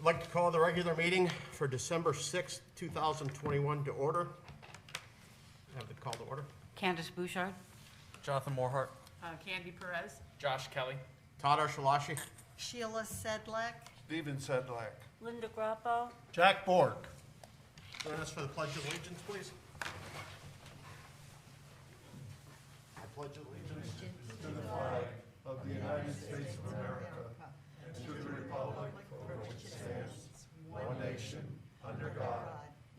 I'd like to call the regular meeting for December 6th, 2021 to order. Have it called to order. Candace Bouchard. Jonathan Morehart. Candy Perez. Josh Kelly. Todd Archelashi. Sheila Sedlak. Stephen Sedlak. Linda Grappo. Jack Bork. Join us for the Pledge of Allegiance, please. I pledge allegiance To the flag of the United States of America and to the republic for which it stands, one nation, under God,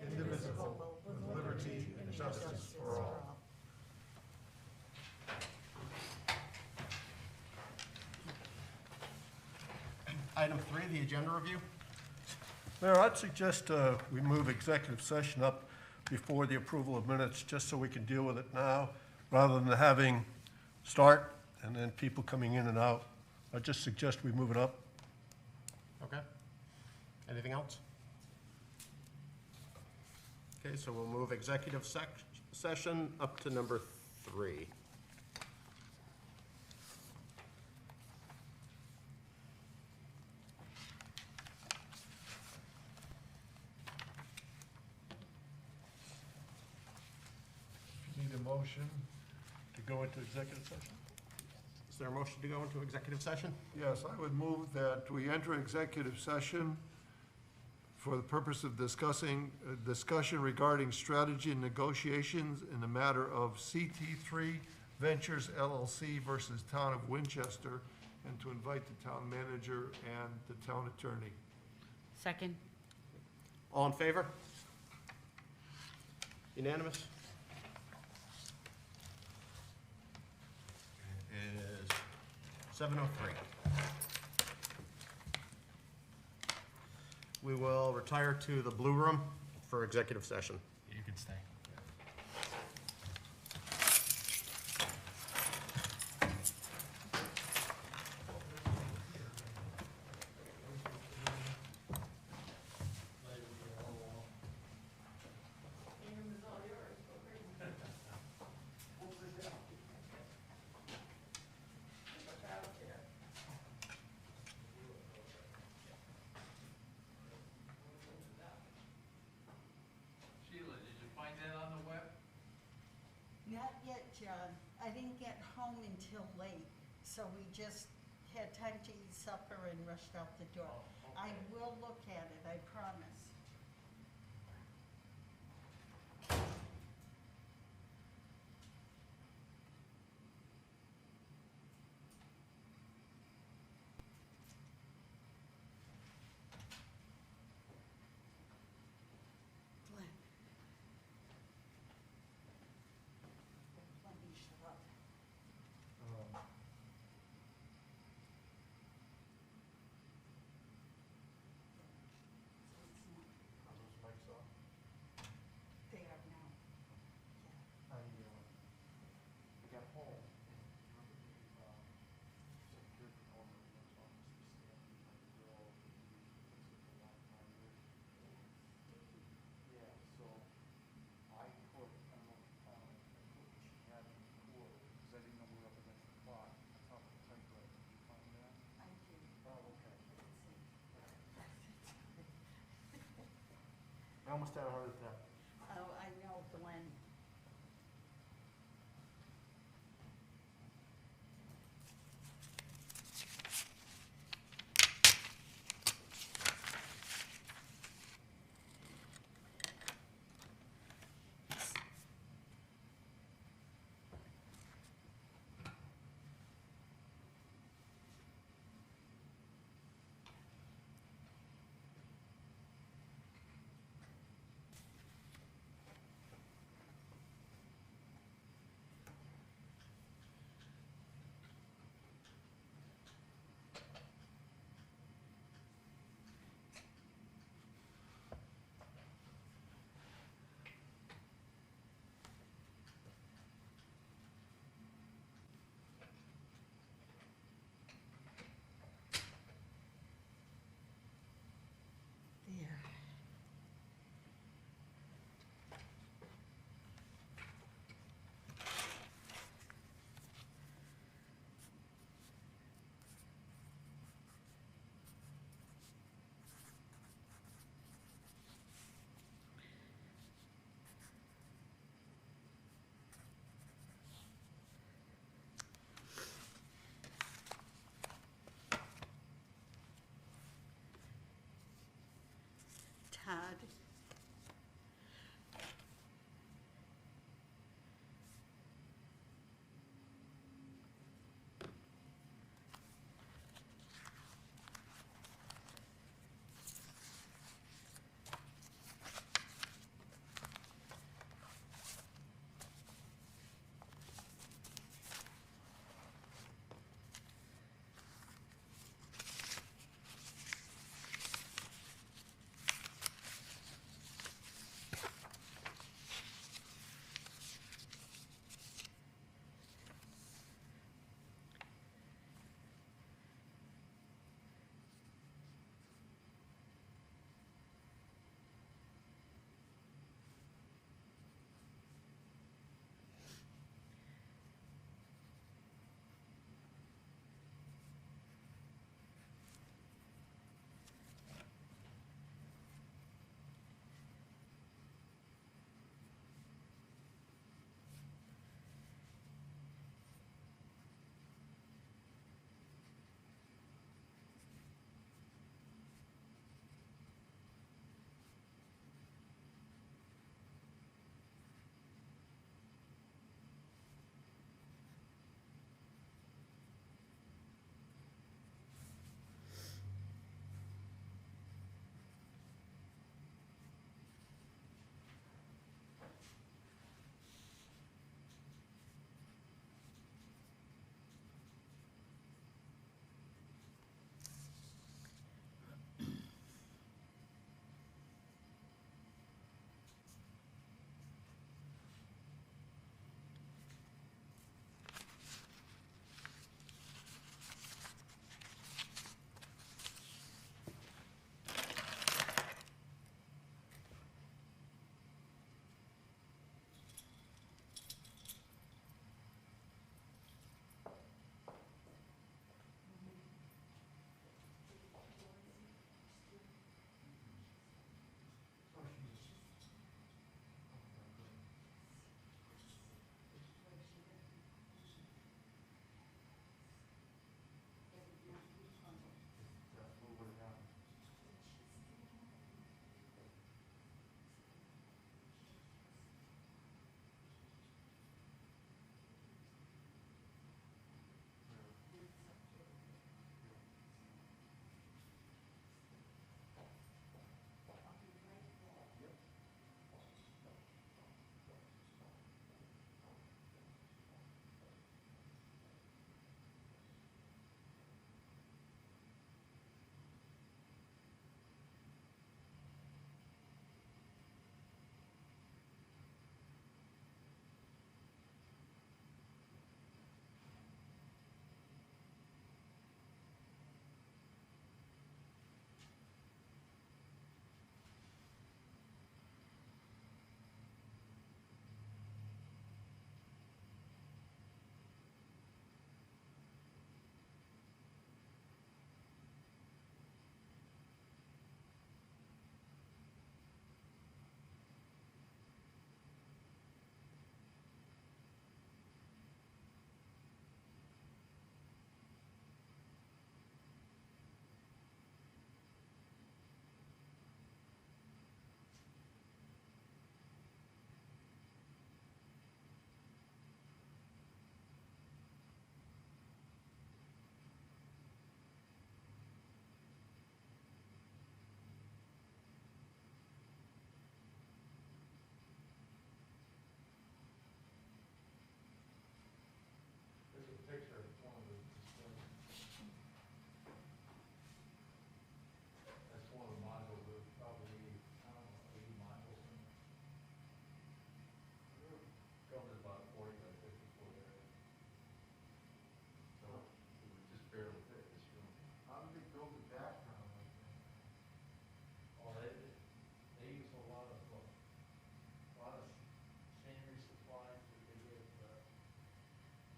indivisible, with liberty and justice for all. Item 3, the agenda review. Mayor, I'd suggest we move executive session up before the approval of minutes, just so we can deal with it now, rather than having start and then people coming in and out. I just suggest we move it up. Okay. Anything else? Okay, so we'll move executive session up to number 3. Need a motion to go into executive session? Is there a motion to go into executive session? Yes, I would move that we enter executive session for the purpose of discussion regarding strategy and negotiations in the matter of CT3 Ventures LLC versus Town of Winchester, and to invite the town manager and the town attorney. Second. All in favor? Unanimous? It is 7:03. We will retire to the Blue Room for executive session. You can stay. Not yet, John. I didn't get home until late, so we just had time to eat supper and rushed out the door. I will look at it, I promise. Glenn. Let me shut up. Are those mics off? They are now. I got home. Yeah, so I put, I don't know, I put what she had in the cord, because I didn't know we were up against the clock. I thought the typewriter, did you find that? I do. Oh, okay. I almost had a heart attack. Oh, I know, Glenn. Bouchard.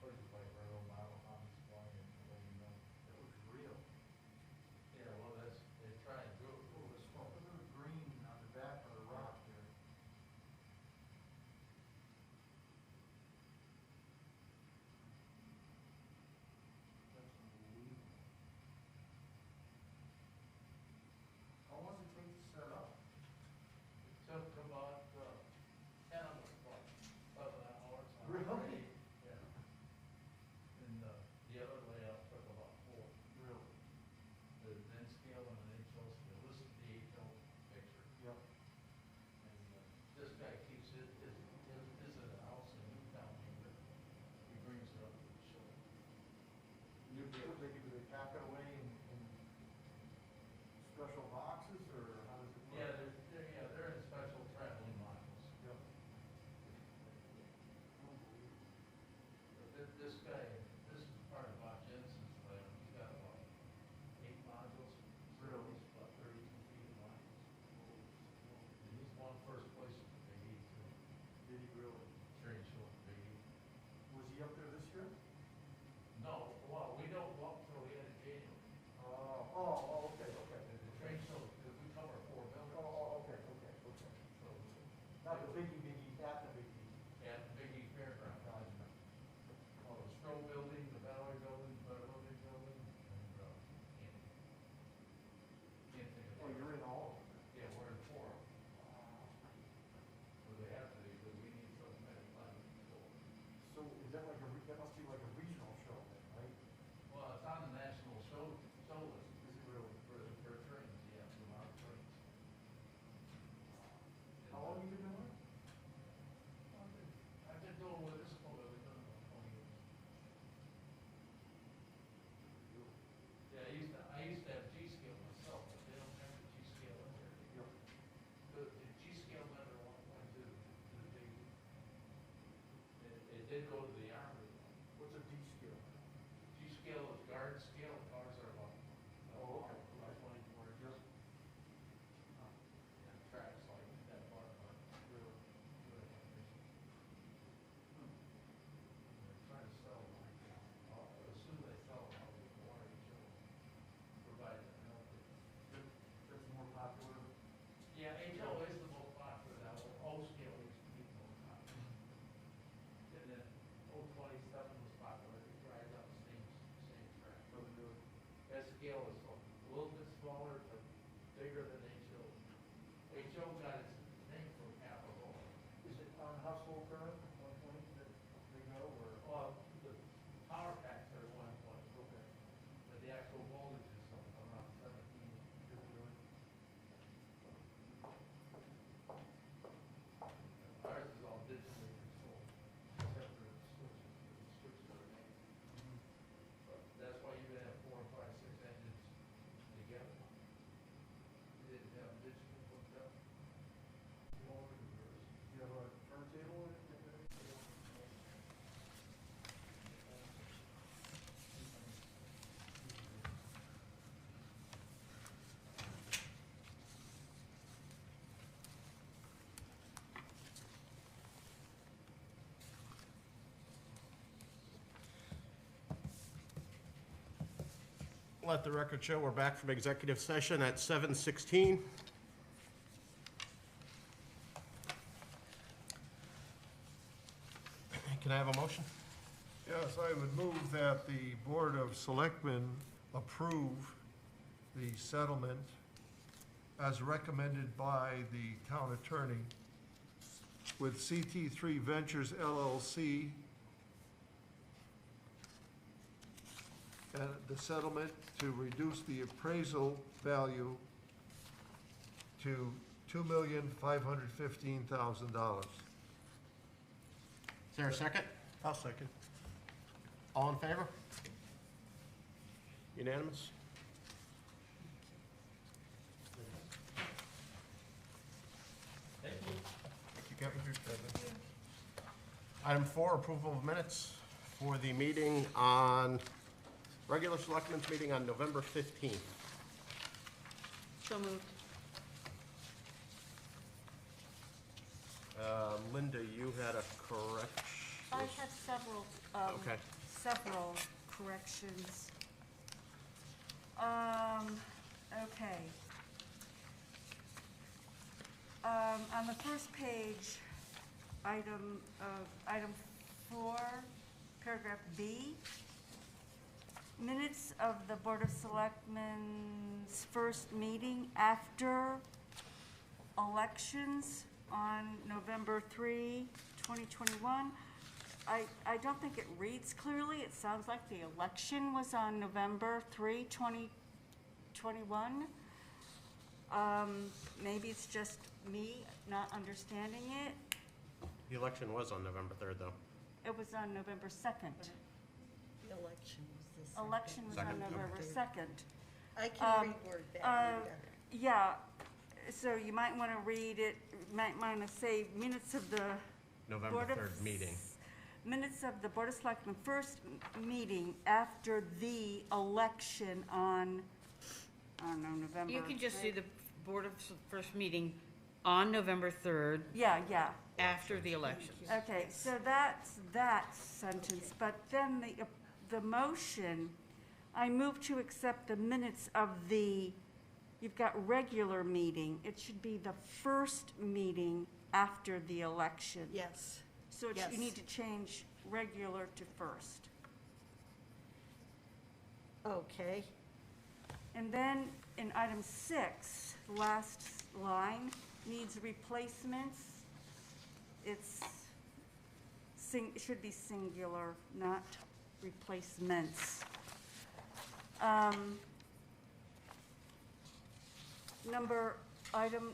places like Reservoir, Model Home, did go to the Army. What's a D-scale? D-scale is guard scale, ours are about, about 24 inches. And tracks like that far apart, really, really efficient. They're trying to sell them like that. As soon as they sell them, I'll be more each other, provide the help. That's more popular. Yeah, HO is the most popular now, O scale is the most popular. And then O27 was popular, it drives up the same track. That scale is a little bit smaller, but bigger than HO. HO got its name from capital. Is it on household current, 120, that they go, or? Well, the power packs are 120. Okay. But the actual voltage is around 17. Ours is all digitally controlled, except for the switches. The switches are made. But that's why you can have 4, 5, 6 engines together. You didn't have digital hooked up. Forward, reverse. You have a turntable? Let the record show we're back from executive session at 7:16. Can I have a motion? Yes, I would move that the Board of Selectmen approve the settlement as recommended by the town attorney with CT3 Ventures LLC, and the settlement to reduce the appraisal value to $2,515,000. Is there a second? I'll second. All in favor? Unanimous? Thank you. Thank you, Kevin. Item 4, approval of minutes for the meeting on, regular selectmen's meeting on November 15th. So moved. Linda, you had a correction. I have several, Okay. several corrections. Okay. On the first page, item 4, paragraph B, minutes of the Board of Selectmen's first meeting after elections on November 3, 2021. I don't think it reads clearly. It sounds like the election was on November 3, 2021. Maybe it's just me not understanding it. The election was on November 3rd, though. It was on November 2nd. The election was the second. Election was on Second. November 2nd. I can reword that later. Yeah, so you might want to read it, might want to say minutes of the November Board of 3rd meeting. Minutes of the Board of Selectmen first meeting after the election on, I don't know, November. You can just do right? the Board of first meeting on November 3rd, Yeah, after the election. okay, so that's that sentence, but then the motion, I move to accept the minutes of the, you've got regular meeting, it should be the first meeting after the election. Yes. So you Yes. need to change regular to first. Okay. And then in item 6, the last line, needs replacements. It should be singular, not replacements. Item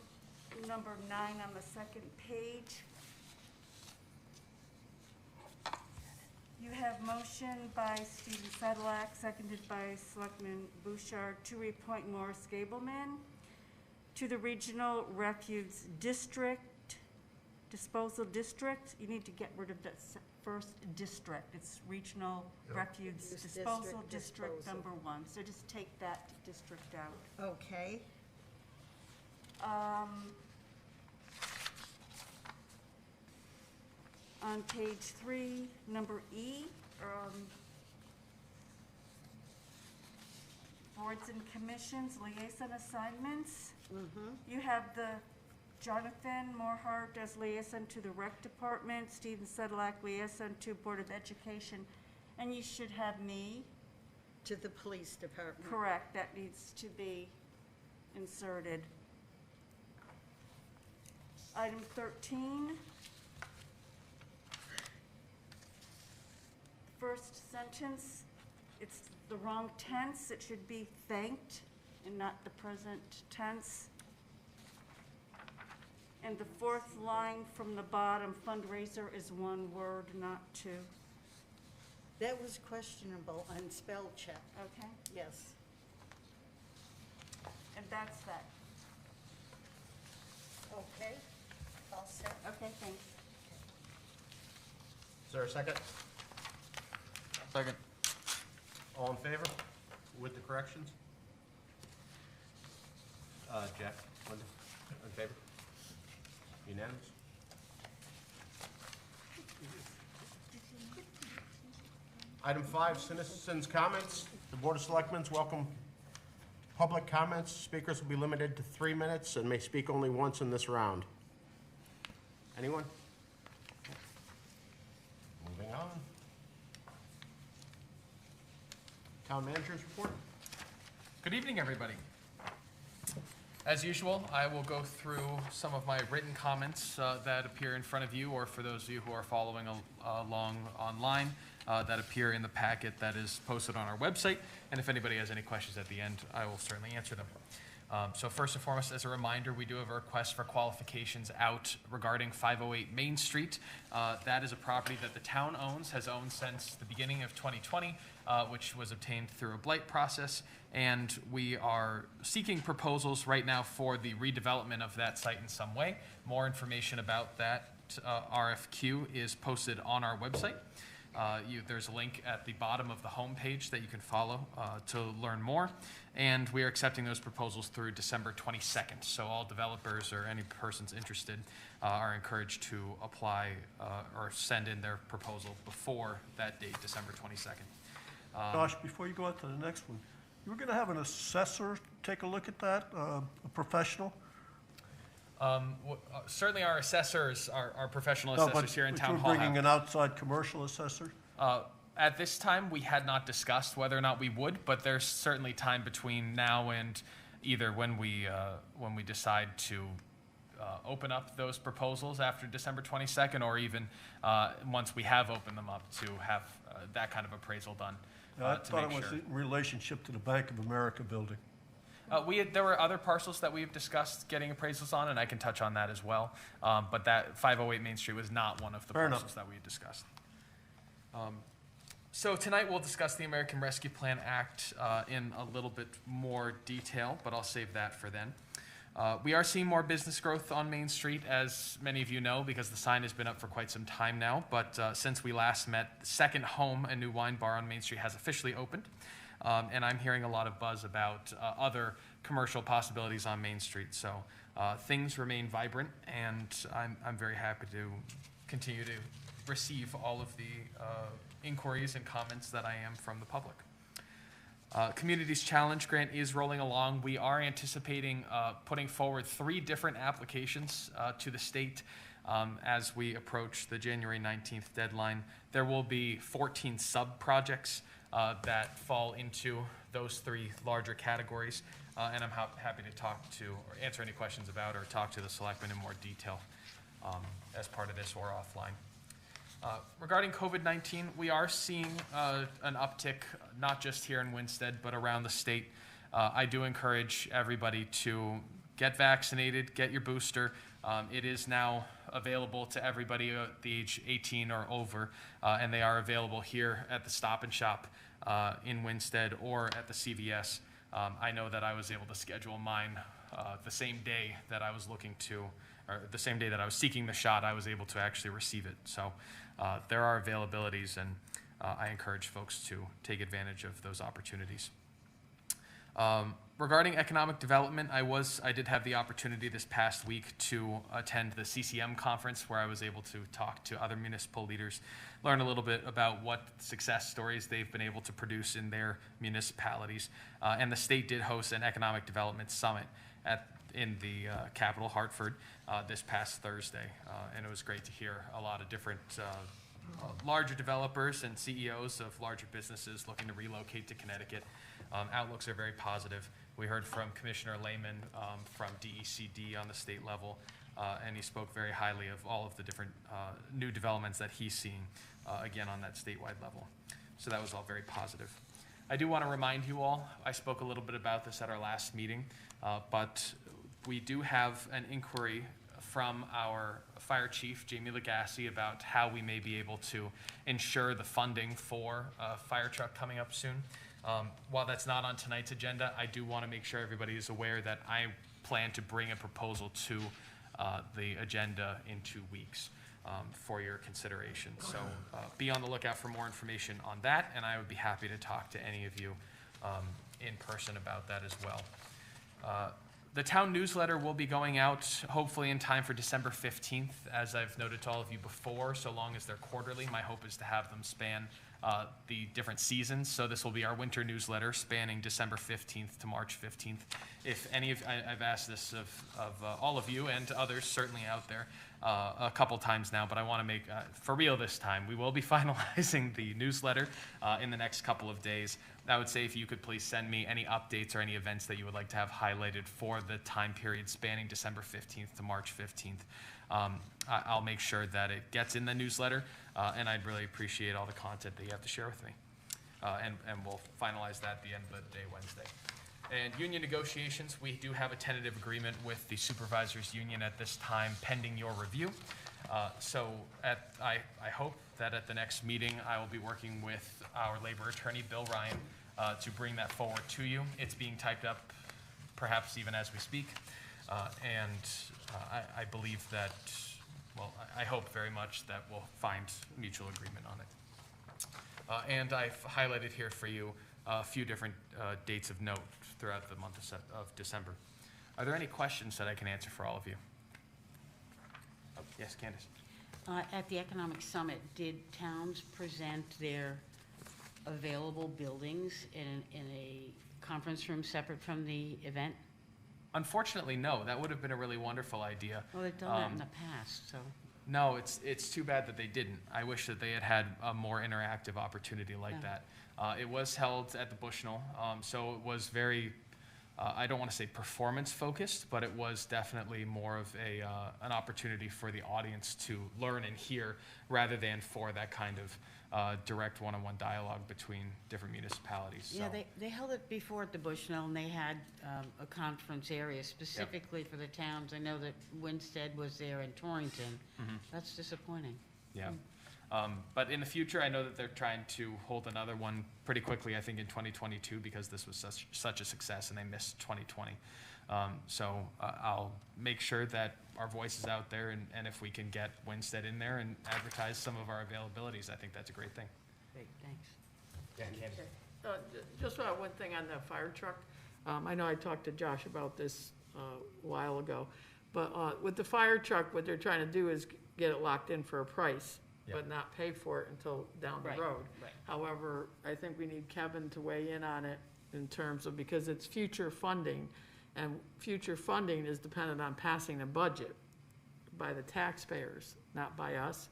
number 9 on the second page. You have motion by Stephen Sedlak, seconded by Selectman Bouchard, to reappoint Morris Gableman to the Regional Refuse District, Disposal District. You need to get rid of that first district. It's Regional Refuse Use Disposal district District disposal. Number 1. So just take that district out. Okay, On page 3, number E, boards and commissions, liaison assignments. You have the Jonathan Morhart as liaison to the rec department, Stephen Sedlak liaison to Board of Education, and you should have me. to the police department. Correct, that needs to be inserted. Item 13. First sentence, it's the wrong tense. It should be thanked and not the present tense. And the fourth line from the bottom, fundraiser is one word, not two. That was questionable on spell check, Okay? yes. And that's that. Okay, all set. Okay, thanks. Is there a second? Second. All in favor with the corrections? Jack, Linda, in favor? Unanimous? Item 5, citizens' comments. The Board of Selectmen welcome public comments. Speakers will be limited to 3 minutes and may speak only once in this round. Anyone? Moving on. Town Manager's report. Good evening, everybody. As usual, I will go through some of my written comments that appear in front of you, or for those of you who are following along online, that appear in the packet that is posted on our website. And if anybody has any questions at the end, I will certainly answer them. So first and foremost, as a reminder, we do have a request for qualifications out regarding 508 Main Street. That is a property that the town owns, has owned since the beginning of 2020, which was obtained through a blight process. And we are seeking proposals right now for the redevelopment of that site in some way. More information about that RFQ is posted on our website. There's a link at the bottom of the homepage that you can follow to learn more. And we are accepting those proposals through December 22nd. So all developers or any persons interested are encouraged to apply or send in their proposal before that date, December 22nd. Josh, before you go on to the next one, you were going to have an assessor take a look at that, a professional? Certainly our assessors, our professional No, assessors here in Town But Hall you're bringing have. an outside commercial assessor? At this time, we had not discussed whether or not we would, but there's certainly time between now and either when we decide to open up those proposals after December 22nd, or even once we have opened them up to have that kind of appraisal done. I To thought it make was sure. in relationship to the Bank of America building. There were other parcels that we've discussed getting appraisals on, and I can touch on that as well. But that 508 Main Street was not one of the Fair enough. parcels that we had discussed. So tonight we'll discuss the American Rescue Plan Act in a little bit more detail, but I'll save that for then. We are seeing more business growth on Main Street, as many of you know, because the sign has been up for quite some time now. But since we last met, Second Home, a new wine bar on Main Street, has officially opened. And I'm hearing a lot of buzz about other commercial possibilities on Main Street. So things remain vibrant, and I'm very happy to continue to receive all of the inquiries and comments that I am from the public. Communities Challenge Grant is rolling along. We are anticipating putting forward 3 different applications to the state as we approach the January 19th deadline. There will be 14 sub-projects that fall into those 3 larger categories, and I'm happy to talk to or answer any questions about or talk to the selectmen in more detail as part of this or offline. Regarding COVID-19, we are seeing an uptick, not just here in Winstead, but around the state. I do encourage everybody to get vaccinated, get your booster. It is now available to everybody at the age 18 or over, and they are available here at the Stop and Shop in Winstead or at the CVS. I know that I was able to schedule mine the same day that I was looking to, or the same day that I was seeking the shot, I was able to actually receive it. So there are availabilities, and I encourage folks to take advantage of those opportunities. Regarding economic development, I did have the opportunity this past week to attend the CCM conference, where I was able to talk to other municipal leaders, learn a little bit about what success stories they've been able to produce in their municipalities. And the state did host an economic development summit in the capital, Hartford, this past Thursday. And it was great to hear a lot of different larger developers and CEOs of larger businesses looking to relocate to Connecticut. Outlooks are very positive. We heard from Commissioner Lehman from DECD on the state level, and he spoke very highly of all of the different new developments that he's seeing, again, on that statewide level. So that was all very positive. I do want to remind you all, I spoke a little bit about this at our last meeting, but we do have an inquiry from our fire chief, Jamie Legassi, about how we may be able to ensure the funding for a fire truck coming up soon. While that's not on tonight's agenda, I do want to make sure everybody is aware that I plan to bring a proposal to the agenda in 2 weeks for your consideration. So be on the lookout for more information on that, and I would be happy to talk to any of you in person about that as well. The town newsletter will be going out hopefully in time for December 15th, as I've noted to all of you before. So long as they're quarterly, my hope is to have them span the different seasons. So this will be our winter newsletter spanning December 15th to March 15th. If any of, I've asked this of all of you and others certainly out there a couple times now, but I want to make, for real this time, we will be finalizing the newsletter in the next couple of days. I would say if you could please send me any updates or any events that you would like to have highlighted for the time period spanning December 15th to March 15th. I'll make sure that it gets in the newsletter, and I'd really appreciate all the content that you have to share with me. And we'll finalize that at the end of the day Wednesday. And union negotiations, we do have a tentative agreement with the supervisors union at this time pending your review. So I hope that at the next meeting I will be working with our labor attorney, Bill Ryan, to bring that forward to you. It's being typed up perhaps even as we speak. I believe that, well, I hope very much that we'll find mutual agreement on it. And I've highlighted here for you a few different dates of note throughout the month of December. Are there any questions that I can answer for all of you? Oh, yes, Candace. At the Economic Summit, did towns present their available buildings in a conference room separate from the event? Unfortunately, no. That would have been a really wonderful idea. Well, they've done that in the past, so. No, it's too bad that they didn't. I wish that they had had a more interactive opportunity like that. It was held at the Bushnell, so it was very, I don't want to say performance focused, but it was definitely more of an opportunity for the audience to learn and hear rather than for that kind of direct one-on-one dialogue between different municipalities. Yeah, So, they held it before at the Bushnell, and they had a conference area specifically for the towns. I know that Winstead was there and Torrington. That's disappointing. yeah. But in the future, I know that they're trying to hold another one pretty quickly, I think in 2022, because this was such a success and they missed 2020. So I'll make sure that our voice is out there, and if we can get Winstead in there and advertise some of our availabilities, I think that's a great thing. Great, thanks. Just one thing on the fire truck. I know I talked to Josh about this a while ago, but with the fire truck, what they're trying to do is get it locked in for a price, but not pay for it until down the Right, road. right. However, I think we need Kevin to weigh in on it in terms of, because it's future funding, and future funding is dependent on passing a budget by the taxpayers, not by us,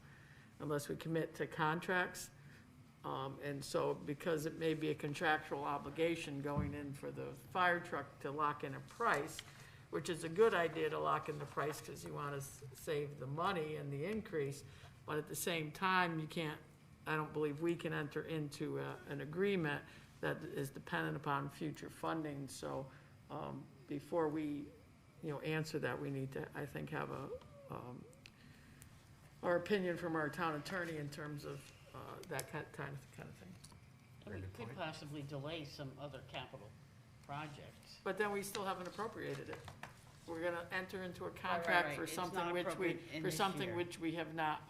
unless we commit to contracts. And so, because it may be a contractual obligation going in for the fire truck to lock in a price, which is a good idea to lock in the price because you want to save the money and the increase, but at the same time, you can't, I don't believe we can enter into an agreement that is dependent upon future funding. So before we, answer that, we need to, I think, have our opinion from our town attorney in terms of that kind of thing. And we could possibly delay some other capital projects. But then we still haven't appropriated it. we're gonna enter into a right, contract right. for It's something not which appropriate in for this something year. which we have not,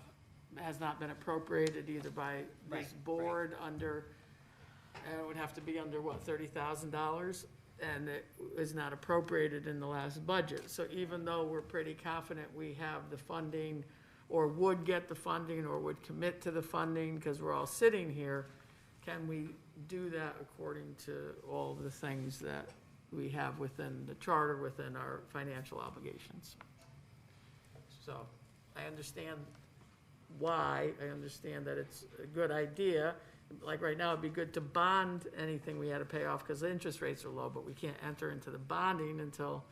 has not been appropriated either by Right, this right. board under, it would have to be under, what, $30,000? And it is not appropriated in the last budget. So even though we're pretty confident we have the funding, or would get the funding, or would commit to the funding, because we're all sitting here, can we do that according to all the things that we have within the charter, within our financial obligations? So, I understand why, I understand that it's a good idea. Like right now, it'd be good to bond anything we had to pay off, because the interest rates are low, but we can't enter into the bonding until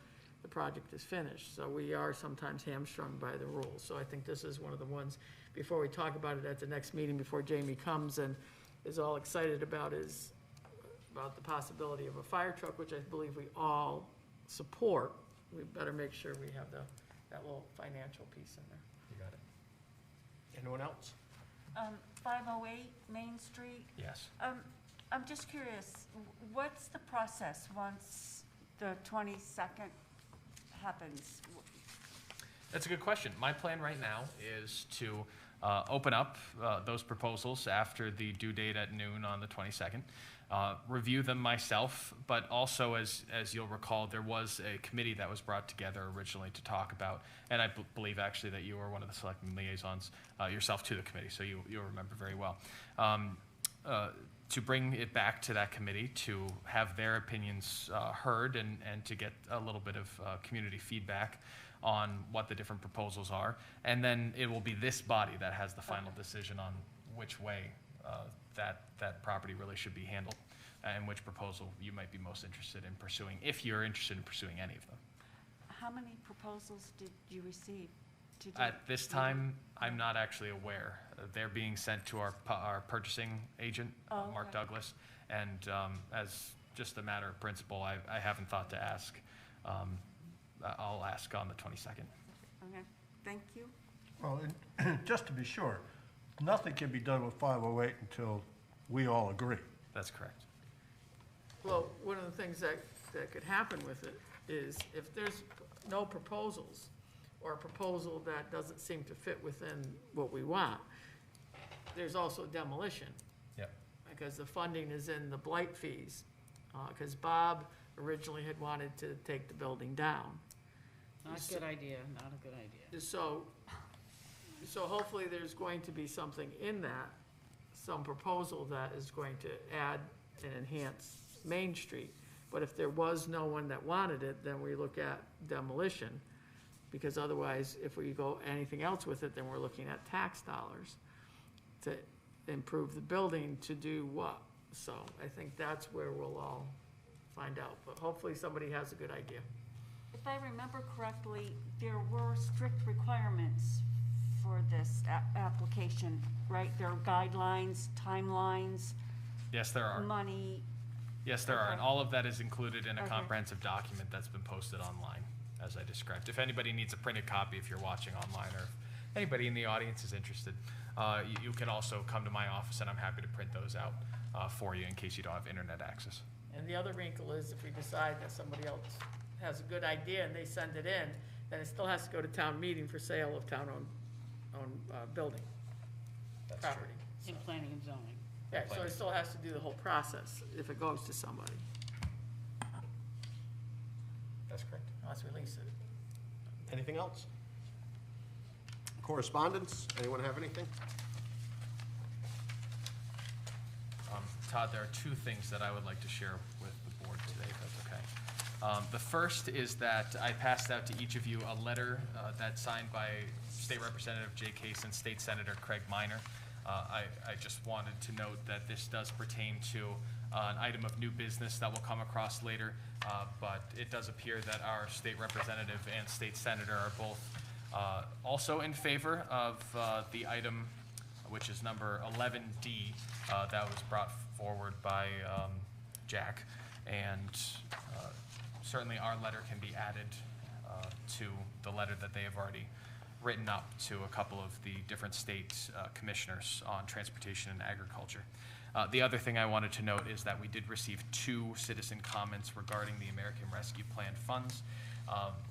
the project is finished. So we are sometimes hamstrung by the rules. So I think this is one of the ones, before we talk about it at the next meeting, before Jamie comes and is all excited about the possibility of a fire truck, which I believe we all support, we better make sure we have that little financial piece in there. You got it. Anyone else? 508 Main Street. Yes. I'm just curious, what's the process once the 22nd happens? That's a good question. My plan right now is to open up those proposals after the due date at noon on the 22nd, review them myself, but also, as you'll recall, there was a committee that was brought together originally to talk about, and I believe actually that you were one of the Selectmen liaisons yourself to the committee, so you'll remember very well. To bring it back to that committee, to have their opinions heard, and to get a little bit of community feedback on what the different proposals are. And then it will be this body that has the final decision on which way that property really should be handled, and which proposal you might be most interested in pursuing, if you're interested in pursuing any of them. How many proposals did you receive to do? At this time, I'm not actually aware. They're being sent to our purchasing agent, Oh, Mark okay. Douglas, and as just a matter of principle, I haven't thought to ask. I'll ask on the 22nd. Okay, thank you. Well, and just to be sure, nothing can be done with 508 until we all agree. That's correct. Well, one of the things that could happen with it is if there's no proposals, or a proposal that doesn't seem to fit within what we want, there's also demolition, Yep. because the funding is in the blight fees. Because Bob originally had wanted to take the building down. Not a good idea, not a good idea. So hopefully there's going to be something in that, some proposal that is going to add and enhance Main Street. But if there was no one that wanted it, then we look at demolition, because otherwise, if we go anything else with it, then we're looking at tax dollars to improve the building to do what? So I think that's where we'll all find out, but hopefully somebody has a good idea. If I remember correctly, there were strict requirements for this application, right? There are guidelines, timelines, Yes, there are. money. Yes, there are, and all of that is included in a Okay. comprehensive document that's been posted online, as I described. If anybody needs a printed copy, if you're watching online, or if anybody in the audience is interested, you can also come to my office, and I'm happy to print those out for you in case you don't have internet access. And the other wrinkle is if we decide that somebody else has a good idea and they send it in, then it still has to go to town meeting for sale of town-owned building, That's true. property. In planning and zoning. Yeah, so it still has to do the whole process if it goes to somebody, That's correct. unless we lease it. Anything else? Correspondence? Anyone have anything? Todd, there are two things that I would like to share with the board today, if that's okay. The first is that I passed out to each of you a letter that's signed by State Representative Jay Case and State Senator Craig Minor. I just wanted to note that this does pertain to an item of new business that will come across later, but it does appear that our state representative and state senator are both also in favor of the item, which is number 11D, that was brought forward by Jack. And certainly our letter can be added to the letter that they have already written up to a couple of the different state commissioners on transportation and agriculture. The other thing I wanted to note is that we did receive 2 citizen comments regarding the American Rescue Plan funds.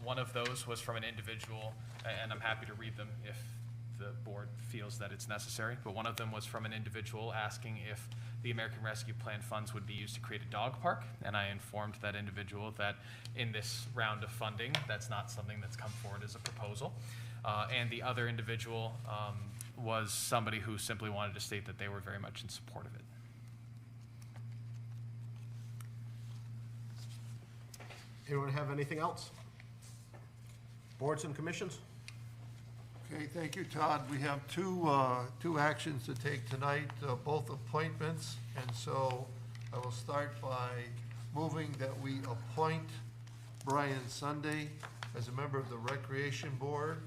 One of those was from an individual, and I'm happy to read them if the board feels that it's necessary, but one of them was from an individual asking if the American Rescue Plan funds would be used to create a dog park, and I informed that individual that in this round of funding, that's not something that's come forward as a proposal. And the other individual was somebody who simply wanted to state that they were very much in support of it. Anyone have anything else? Boards and commissions? Okay, thank you, Todd. We have two actions to take tonight, both appointments. And so I will start by moving that we appoint Brian Sunday as a member of the Recreation Board,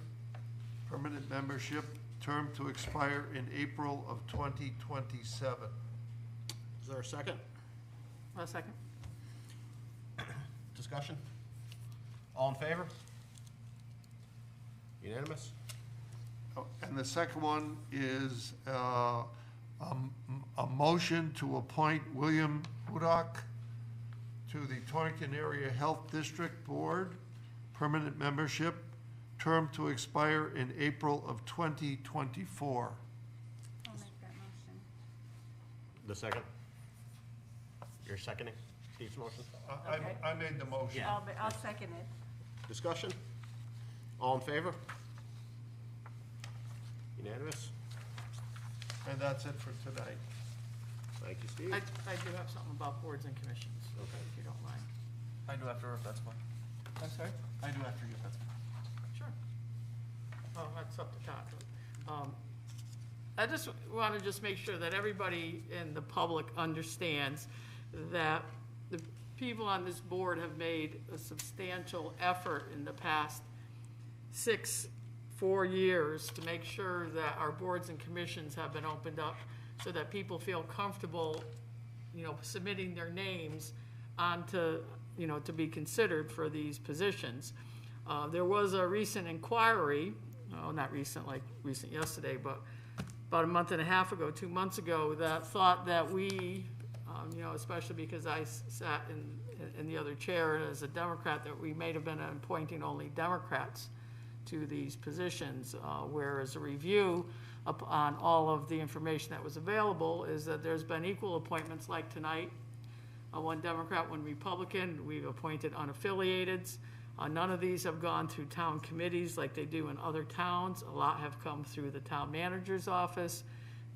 permanent membership, term to expire in April of 2027. Is there a second? A second. Discussion? All in favor? Unanimous? Oh, and the second one is a motion to appoint William Hudak to the Torrington Area Health District Board, permanent membership, term to expire in April of 2024. I'll make that motion. The second? You're seconding Steve's motion? I made the motion. Yeah. I'll second it. Discussion? All in favor? Unanimous? And that's it for tonight. Thank you, Steve. I do have something about boards and commissions, if you don't mind. I do after, if that's fine. I'm sorry? I do after you, if that's fine. Sure. Oh, that's up to Todd. I just want to just make sure that everybody in the public understands that the people on this board have made a substantial effort in the past 4 years to make sure that our boards and commissions have been opened up so that people feel comfortable, submitting their names onto, to be considered for these positions. There was a recent inquiry, not recent, like recent yesterday, but about a month and a half ago, 2 months ago, that thought that we, especially because I sat in the other chair as a Democrat, that we may have been appointing only Democrats to these positions, whereas a review on all of the information that was available is that there's been equal appointments like tonight. One Democrat, one Republican. We've appointed unaffiliateds. None of these have gone through town committees like they do in other towns. A lot have come through the town manager's office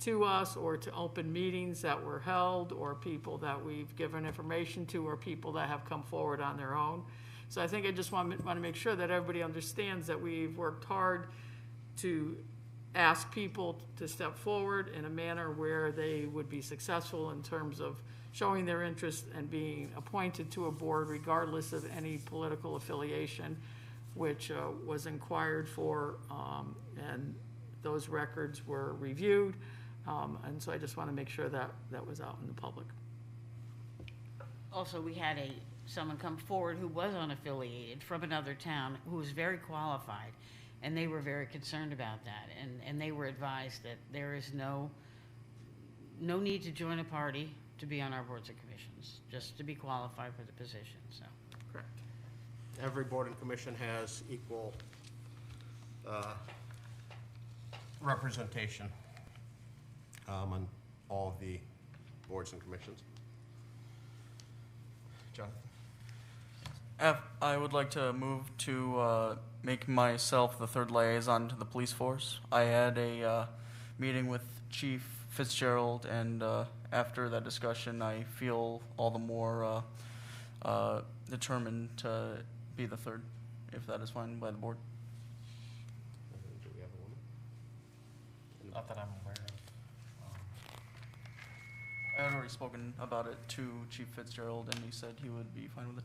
to us, or to open meetings that were held, or people that we've given information to, or people that have come forward on their own. So I think I just want to make sure that everybody understands that we've worked hard to ask people to step forward in a manner where they would be successful in terms of showing their interest and being appointed to a board regardless of any political affiliation, which was inquired for, and those records were reviewed. And so I just want to make sure that that was out in the public. Also, we had someone come forward who was unaffiliated from another town who was very qualified, and they were very concerned about that, and they were advised that there is no need to join a party to be on our boards and commissions, just to be qualified for the position, so. Correct. Every board and commission has equal representation on all of the boards and commissions. Jonathan? I would like to move to make myself the third liaison to the police force. I had a meeting with Chief Fitzgerald, and after that discussion, I feel all the more determined to be the third, if that is fine by the board. Do we have a woman? Not that I'm aware of. I had already spoken about it to Chief Fitzgerald, and he said he would be fine with it.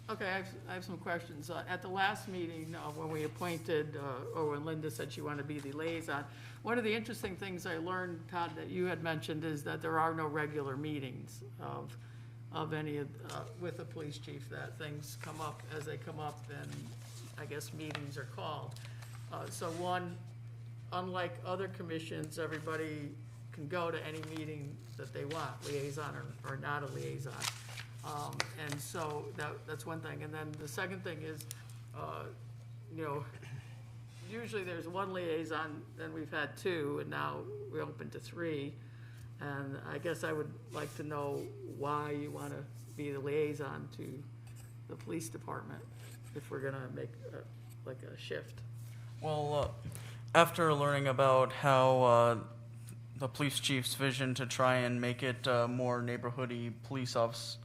Okay, I have some questions. At the last meeting, when we appointed, or when Linda said she wanted to be the liaison, one of the interesting things I learned, Todd, that you had mentioned is that there are no regular meetings of any of, with the police chief, that things come up as they come up, and I guess meetings are called. So one, unlike other commissions, everybody can go to any meeting that they want, liaison or not a liaison. And so that's one thing. And then the second thing is, you know, usually there's one liaison, then we've had two, and now we're open to three. And I guess I would like to know why you want to be the liaison to the police department if we're gonna make like a shift. Well, after learning about how the police chief's vision to try and make it more neighborhoody police office,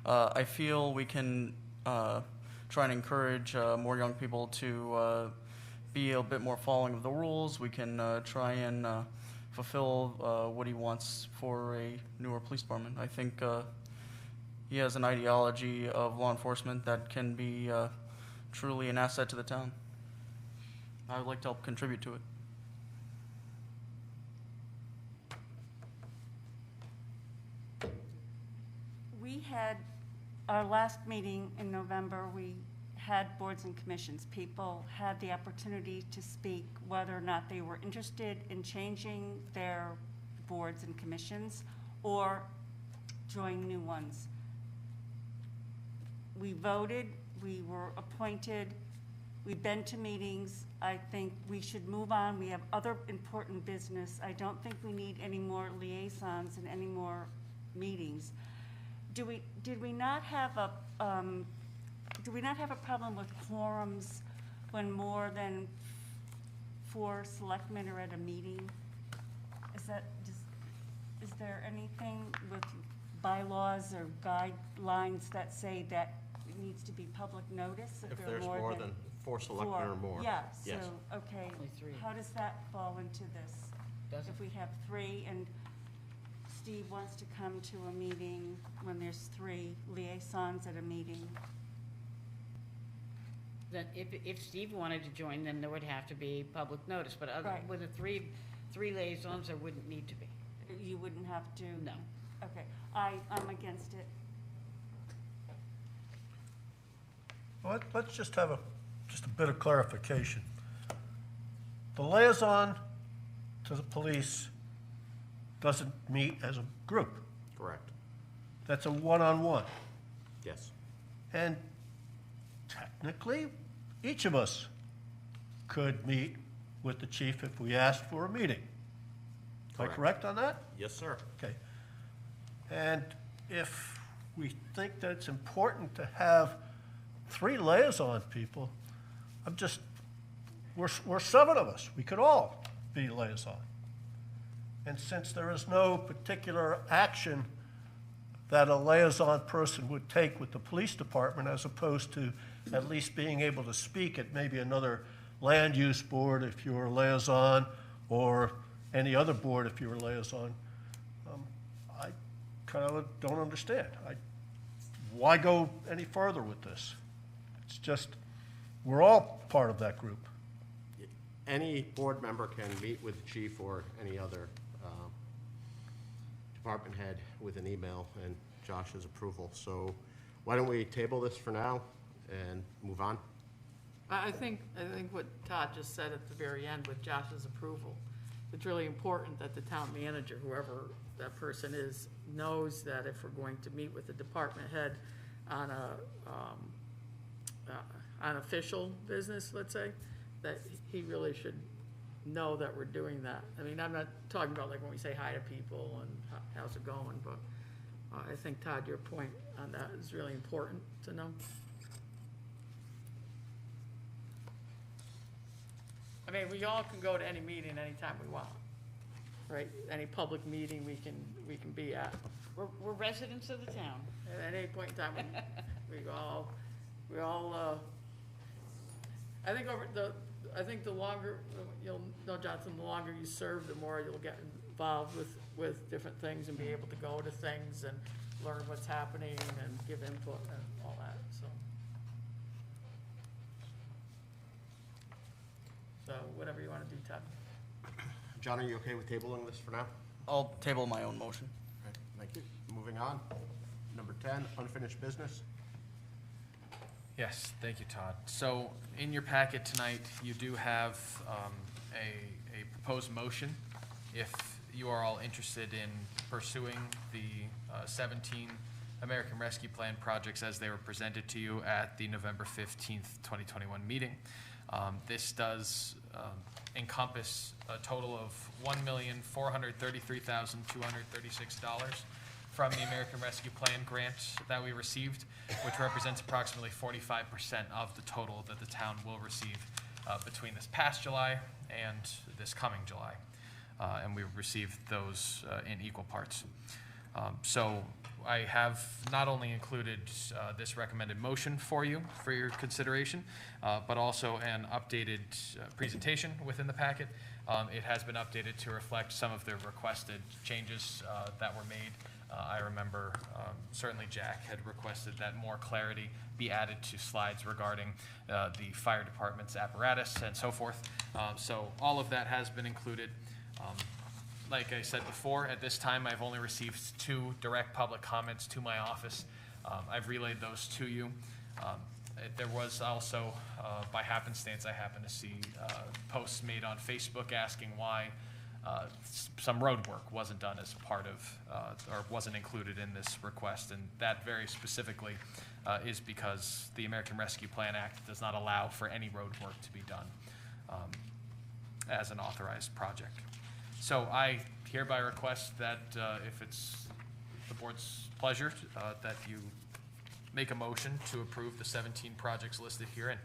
I feel we can try and encourage more young people to be a bit more following of the rules. We can try and fulfill what he wants for a newer police department. I think he has an ideology of law enforcement that can be truly an asset to the town. I would like to help contribute to it. We had, our last meeting in November, we had boards and commissions. People had the opportunity to speak whether or not they were interested in changing their boards and commissions or join new ones. We voted, we were appointed, we've been to meetings. I think we should move on. We have other important business. I don't think we need any more liaisons and any more meetings. Did we not have a problem with quorums when more than 4 selectmen are at a meeting? Is there anything with bylaws or guidelines that say that it needs to be public notice If there are there's more than 4 selectmen or more. Yeah, so, Yes. okay. Only 3. How does that fall into this? Doesn't. If we have 3 and Steve wants to come to a meeting when there's 3 liaisons at a meeting? Then if Steve wanted to join, then there would have to be public notice, but Right. with the three liaisons, there wouldn't need to be. You wouldn't have to? No. Okay, I'm against it. Well, let's just have just a bit of clarification. The liaison to the police doesn't meet as a group. Correct. That's a one-on-one. Yes. And technically, each of us could meet with the chief if we asked for a meeting. Am I Correct. correct on that? Yes, sir. Okay. And if we think that it's important to have 3 liaison people, we're 7 of us. We could all be liaison. And since there is no particular action that a liaison person would take with the police department as opposed to at least being able to speak at maybe another land use board if you were a liaison or any other board if you were a liaison, I kind of don't understand. Why go any further with this? It's just, we're all part of that group. Any board member can meet with the chief or any other department head with an email and Josh's approval. So why don't we table this for now and move on? I think what Todd just said at the very end with Josh's approval, it's really important that the town manager, whoever that person is, knows that if we're going to meet with the department head on on official business, let's say, that he really should know that we're doing that. I mean, I'm not talking about like when we say hi to people and how's it going, but I think, Todd, your point on that is really important to know. I mean, we all can go to any meeting anytime we want, right? Any public meeting we can be at. We're residents of the town. At any point in time, we all, I think the longer, you'll know, Johnson, the longer you serve, the more you'll get involved with different things and be able to go to things and learn what's happening and give input and all that, so. So whatever you want to do, Todd. John, are you okay with tabling this for now? I'll table my own motion. Okay, thank you. Moving on. Number 10, unfinished business. Yes, thank you, Todd. So in your packet tonight, you do have a proposed motion. If you are all interested in pursuing the 17 American Rescue Plan projects as they were presented to you at the November 15th, 2021 meeting. This does encompass a total of $1,433,236 from the American Rescue Plan grant that we received, which represents approximately 45% of the total that the town will receive between this past July and this coming July. And we've received those in equal parts. So I have not only included this recommended motion for you for your consideration, but also an updated presentation within the packet. It has been updated to reflect some of the requested changes that were made. I remember certainly Jack had requested that more clarity be added to slides regarding the fire department's apparatus and so forth. So all of that has been included. Like I said before, at this time I've only received 2 direct public comments to my office. I've relayed those to you. There was also, by happenstance, I happened to see posts made on Facebook asking why some road work wasn't done as part of, or wasn't included in this request, and that very specifically is because the American Rescue Plan Act does not allow for any road work to be done as an authorized project. So I hereby request that if it's the board's pleasure, that you make a motion to approve the 17 projects listed herein.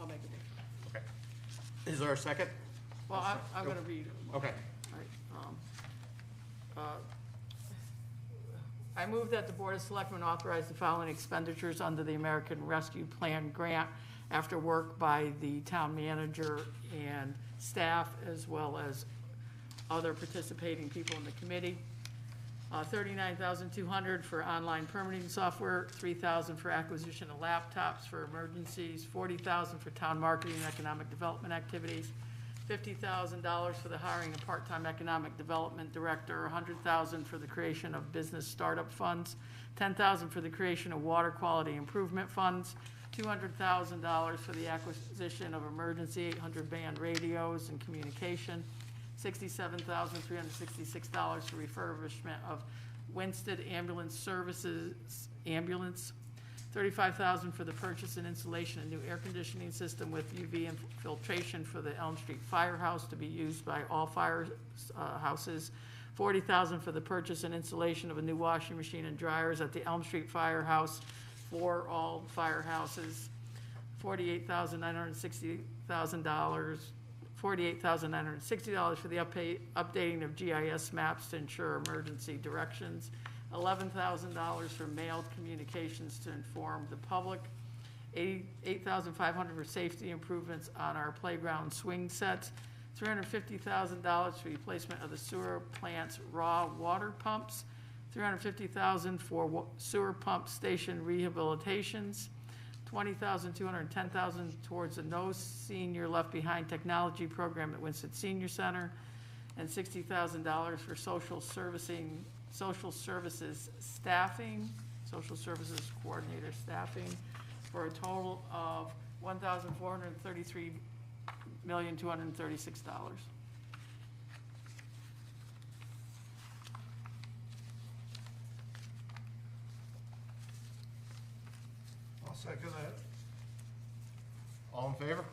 I'll make it. Okay. Is there a second? Well, I'm going to read. Okay. I move that the Board of Selectmen authorize the following expenditures under the American Rescue Plan grant after work by the town manager and staff, as well as other participating people in the committee. $39,200 for online permitting software, $3,000 for acquisition of laptops for emergencies, $40,000 for town marketing and economic development activities, $50,000 for the hiring of part-time economic development director, $100,000 for the creation of business startup funds, $10,000 for the creation of water quality improvement funds, $200,000 for the acquisition of emergency 800 band radios and communication, $67,366 for refurbishment of Winchester ambulance services ambulance, $35,000 for the purchase and installation of new air conditioning system with UV infiltration for the Elm Street Firehouse to be used by all houses, $40,000 for the purchase and installation of a new washing machine and dryers at the Elm Street Firehouse for all firehouses, $48,960 for the updating of GIS maps to ensure emergency directions, $11,000 for mailed communications to inform the public, $8,500 for safety improvements on our playground swing sets, $350,000 for replacement of the sewer plant's raw water pumps, $350,000 for sewer pump station rehabilitations, $20,210,000 towards the No Senior Left Behind technology program at Winston Senior Center, and $60,000 for social services staffing, social services coordinator staffing, for a total of $1,433,236. I'll second that. All in favor?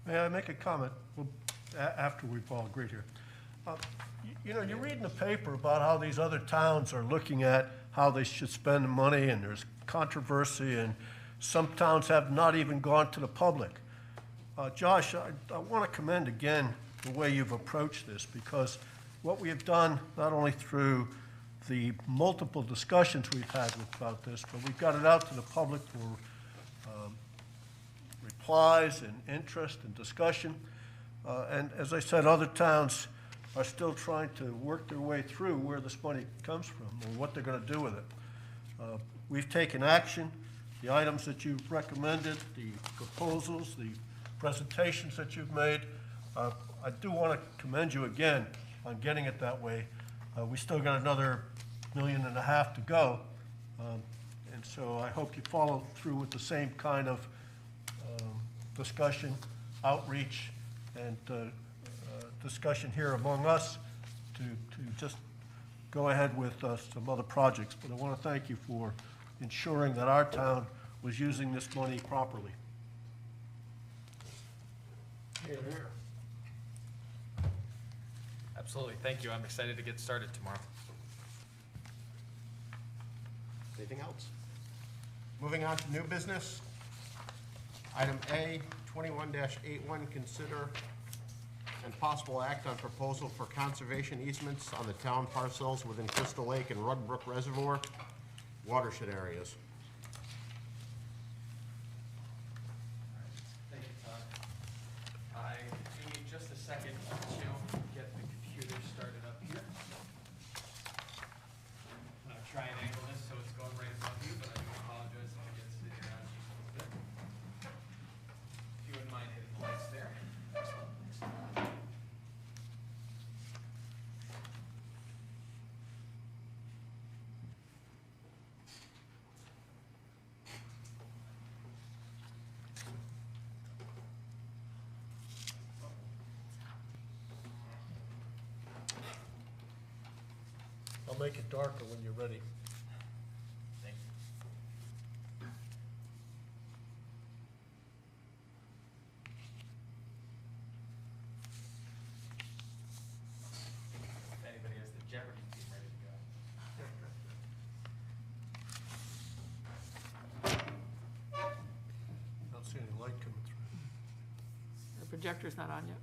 May I make a comment? Well, after we've all agreed here. You know, you read in the paper about how these other towns are looking at how they should spend the money, and there's controversy, and some towns have not even gone to the public. Josh, I want to commend again the way you've approached this, because what we have done, not only through the multiple discussions we've had about this, but we've got it out to the public for replies and interest and discussion. And as I said, other towns are still trying to work their way through where this money comes from and what they're going to do with it. We've taken action. The items that you've recommended, the proposals, the presentations that you've made, I do want to commend you again on getting it that way. We still got another $1.5 million to go. And so I hope you follow through with the same kind of discussion, outreach, and discussion here among us to just go ahead with some other projects. But I want to thank you for ensuring that our town was using this money properly. Here, here. Absolutely, thank you. I'm excited to get started tomorrow. Anything else? Moving on to new business. Item A, 21-81, consider and possible act on proposal for conservation easements on the town parcels within Crystal Lake and Rugbrook Reservoir watershed areas. Thank you, Todd. I need just a second to get the computer started up here. I'm gonna try and angle this so it's going right above you, but I do apologize if it gets sitting around you a bit. If you wouldn't mind hitting the lights there. Excellent. I'll make it darker when you're ready. Thank you. If anybody has the Jeopardy team ready to go. Don't see any light coming through. The projector's not on yet.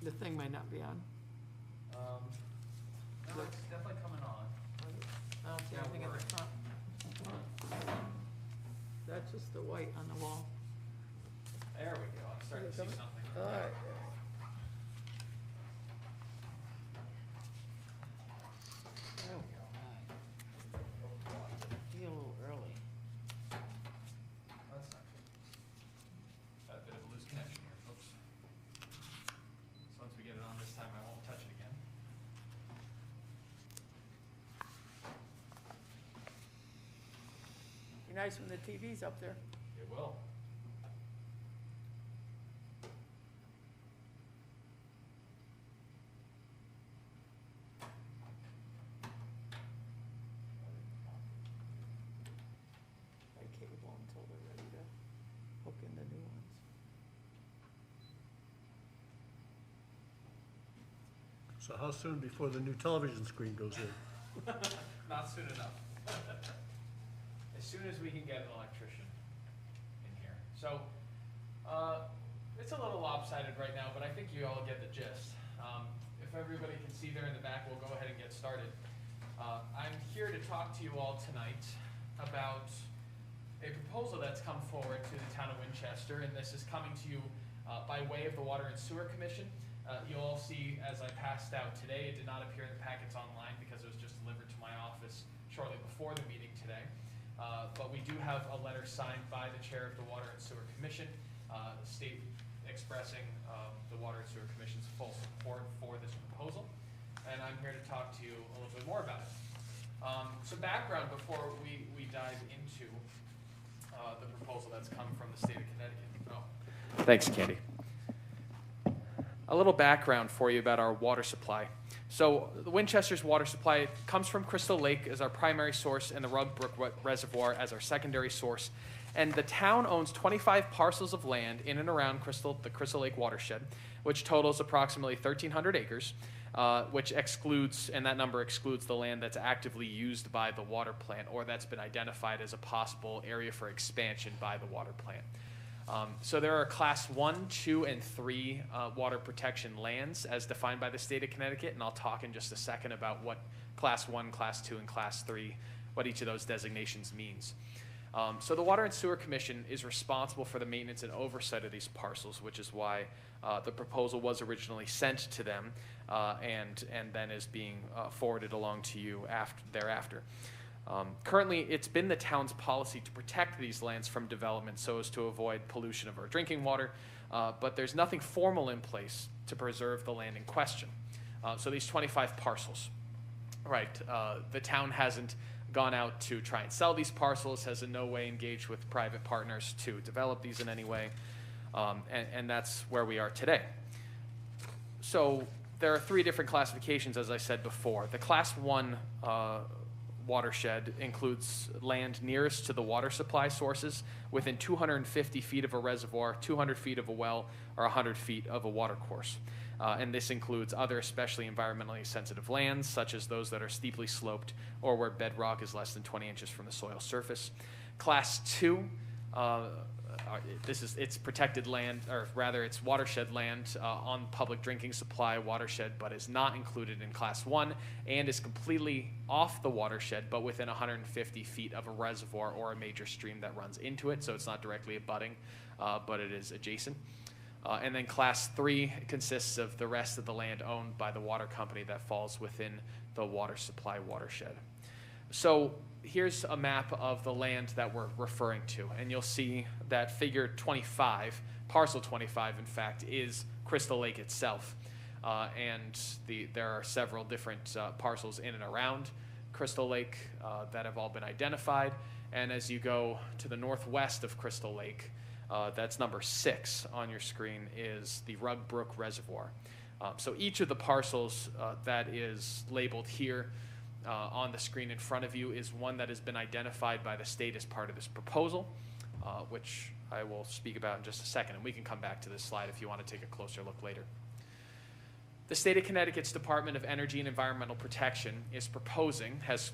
The thing might not be on. No, it's definitely coming on. I don't see Yeah, anything in the front. That's just the white on the wall. There we go, I'm starting to see something. All right. There we go. Be a little early. That's not good. Got a bit of a loose connection here, folks. So once we get it on this time, I won't touch it again. Be nice when the TV's up there. It will. By cable until they're ready to hook in the new ones. So how soon before the new television screen goes in? Not soon enough. As soon as we can get an electrician in here. So, it's a little lopsided right now, but I think you all get the gist. If everybody can see there in the back, we'll go ahead and get started. I'm here to talk to you all tonight about a proposal that's come forward to the town of Winchester, and this is coming to you by way of the Water and Sewer Commission. You'll all see, as I passed out today, it did not appear in the packets online because it was just delivered to my office shortly before the meeting today. But we do have a letter signed by the chair of the Water and Sewer Commission, expressing the Water and Sewer Commission's full support for this proposal. And I'm here to talk to you a little bit more about it. Some background before we dive into the proposal that's come from the state of Connecticut. Oh, thanks, Candy. A little background for you about our water supply. So the Winchester's water supply comes from Crystal Lake as our primary source and the Rugbrook Reservoir as our secondary source. And the town owns 25 parcels of land in and around the Crystal Lake watershed, which totals approximately 1,300 acres, which excludes, and that number excludes the land that's actively used by the water plant or that's been identified as a possible area for expansion by the water plant. So there are class 1, 2, and 3 water protection lands as defined by the state of Connecticut, and I'll talk in just a second about what class 1, class 2, and class 3, what each of those designations means. So the Water and Sewer Commission is responsible for the maintenance and oversight of these parcels, which is why the proposal was originally sent to them and then is being forwarded along to you thereafter. Currently, it's been the town's policy to protect these lands from development so as to avoid pollution of our drinking water, but there's nothing formal in place to preserve the land in question. So these 25 parcels, right, the town hasn't gone out to try and sell these parcels, has in no way engaged with private partners to develop these in any way, and that's where we are today. So there are 3 different classifications, as I said before. The Class 1 watershed includes land nearest to the water supply sources within 250 feet of a reservoir, 200 feet of a well, or 100 feet of a water course. And this includes other especially environmentally sensitive lands, such as those that are steeply sloped or where bedrock is less than 20 inches from the soil surface. Class 2, it's protected land, or rather it's watershed land on public drinking supply watershed, but is not included in Class 1 and is completely off the watershed, but within 150 feet of a reservoir or a major stream that runs into it, so it's not directly abutting, but it is adjacent. And then Class 3 consists of the rest of the land owned by the water company that falls within the water supply watershed. So here's a map of the land that we're referring to, and you'll see that figure 25, parcel 25, in fact, is Crystal Lake itself. And there are several different parcels in and around Crystal Lake that have all been identified. And as you go to the northwest of Crystal Lake, that's number 6 on your screen, is the Rugbrook Reservoir. So each of the parcels that is labeled here on the screen in front of you is one that has been identified by the state as part of this proposal, which I will speak about in just a second, and we can come back to this slide if you want to take a closer look later. The state of Connecticut's Department of Energy and Environmental Protection is proposing, has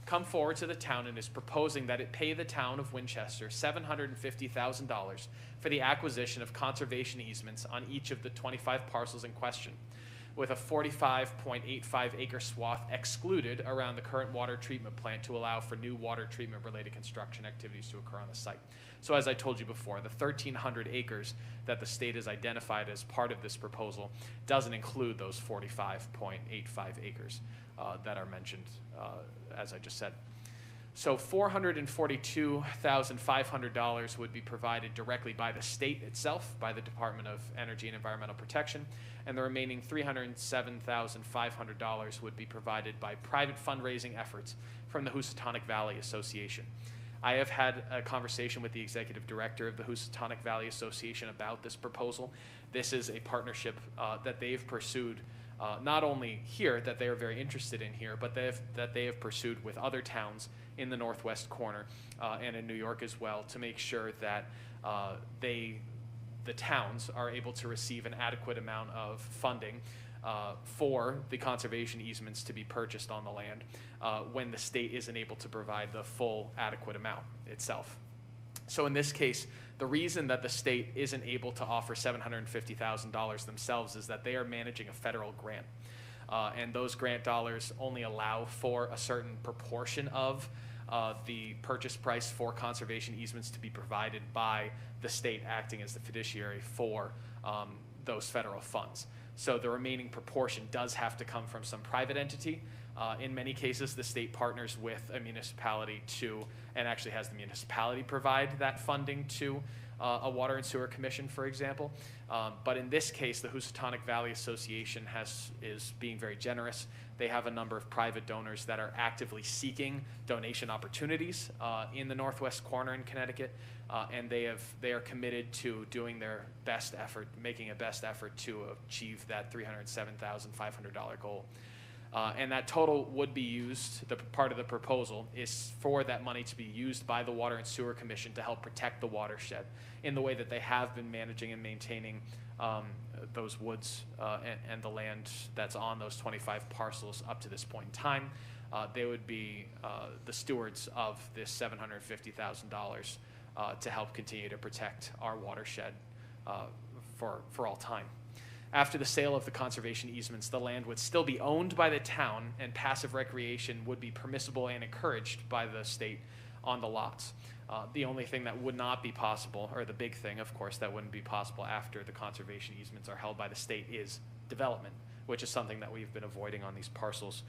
come forward to the town and is proposing that it pay the town of Winchester $750,000 for the acquisition of conservation easements on each of the 25 parcels in question, with a 45.85 acre swath excluded around the current water treatment plant to allow for new water treatment related construction activities to occur on the site. So as I told you before, the 1,300 acres that the state has identified as part of this proposal doesn't include those 45.85 acres that are mentioned, as I just said. So $442,500 would be provided directly by the state itself, by the Department of Energy and Environmental Protection, and the remaining $307,500 would be provided by private fundraising efforts from the Housatonic Valley Association. I have had a conversation with the executive director of the Housatonic Valley Association about this proposal. This is a partnership that they've pursued not only here, that they are very interested in here, but that they have pursued with other towns in the northwest corner and in New York as well, to make sure that the towns are able to receive an adequate amount of funding for the conservation easements to be purchased on the land when the state isn't able to provide the full adequate amount itself. So in this case, the reason that the state isn't able to offer $750,000 themselves is that they are managing a federal grant. And those grant dollars only allow for a certain proportion of the purchase price for conservation easements to be provided by the state acting as the fiduciary for those federal funds. So the remaining proportion does have to come from some private entity. In many cases, the state partners with a municipality and actually has the municipality provide that funding to a water and sewer commission, for example. But in this case, the Housatonic Valley Association is being very generous. They have a number of private donors that are actively seeking donation opportunities in the northwest corner in Connecticut, and they are committed to doing their best effort, making a best effort to achieve that $307,500 goal. And that total would be used, the part of the proposal is for that money to be used by the Water and Sewer Commission to help protect the watershed in the way that they have been managing and maintaining those woods and the land that's on those 25 parcels up to this point in time. They would be the stewards of this $750,000 to help continue to protect our watershed for all time. After the sale of the conservation easements, the land would still be owned by the town, and passive recreation would be permissible and encouraged by the state on the lots. The only thing that would not be possible, or the big thing, of course, that wouldn't be possible after the conservation easements are held by the state, is development, which is something that we've been avoiding on these parcels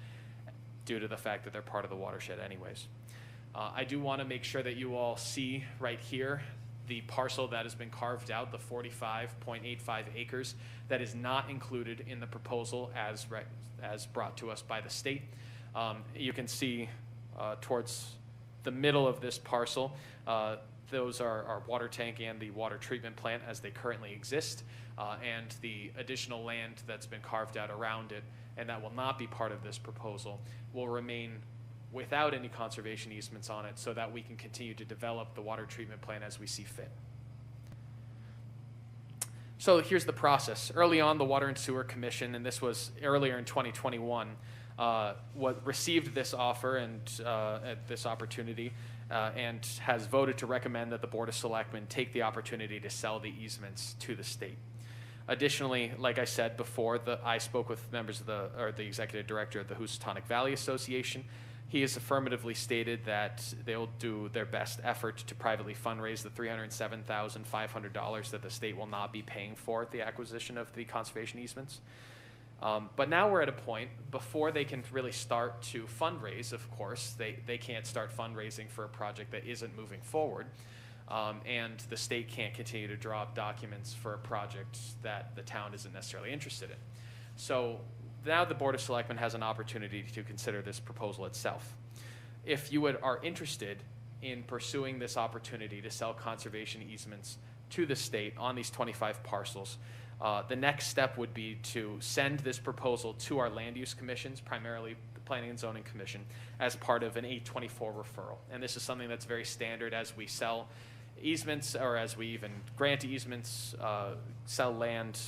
due to the fact that they're part of the watershed anyways. I do want to make sure that you all see right here the parcel that has been carved out, the 45.85 acres, that is not included in the proposal as brought to us by the state. You can see towards the middle of this parcel. Those are our water tank and the water treatment plant as they currently exist, and the additional land that's been carved out around it and that will not be part of this proposal will remain without any conservation easements on it so that we can continue to develop the water treatment plant as we see fit. So here's the process. Early on, the Water and Sewer Commission, and this was earlier in 2021, received this offer and this opportunity and has voted to recommend that the Board of Selectmen take the opportunity to sell the easements to the state. Additionally, like I said before, I spoke with members of the executive director of the Housatonic Valley Association. He has affirmatively stated that they'll do their best effort to privately fundraise the $307,500 that the state will not be paying for the acquisition of the conservation easements. But now we're at a point, before they can really start to fundraise, of course, they can't start fundraising for a project that isn't moving forward. And the state can't continue to draw up documents for a project that the town isn't necessarily interested in. So now the Board of Selectmen has an opportunity to consider this proposal itself. If you are interested in pursuing this opportunity to sell conservation easements to the state on these 25 parcels, the next step would be to send this proposal to our land use commissions, primarily the Planning and Zoning Commission, as part of an 824 referral. And this is something that's very standard as we sell easements, or as we even grant easements, sell land.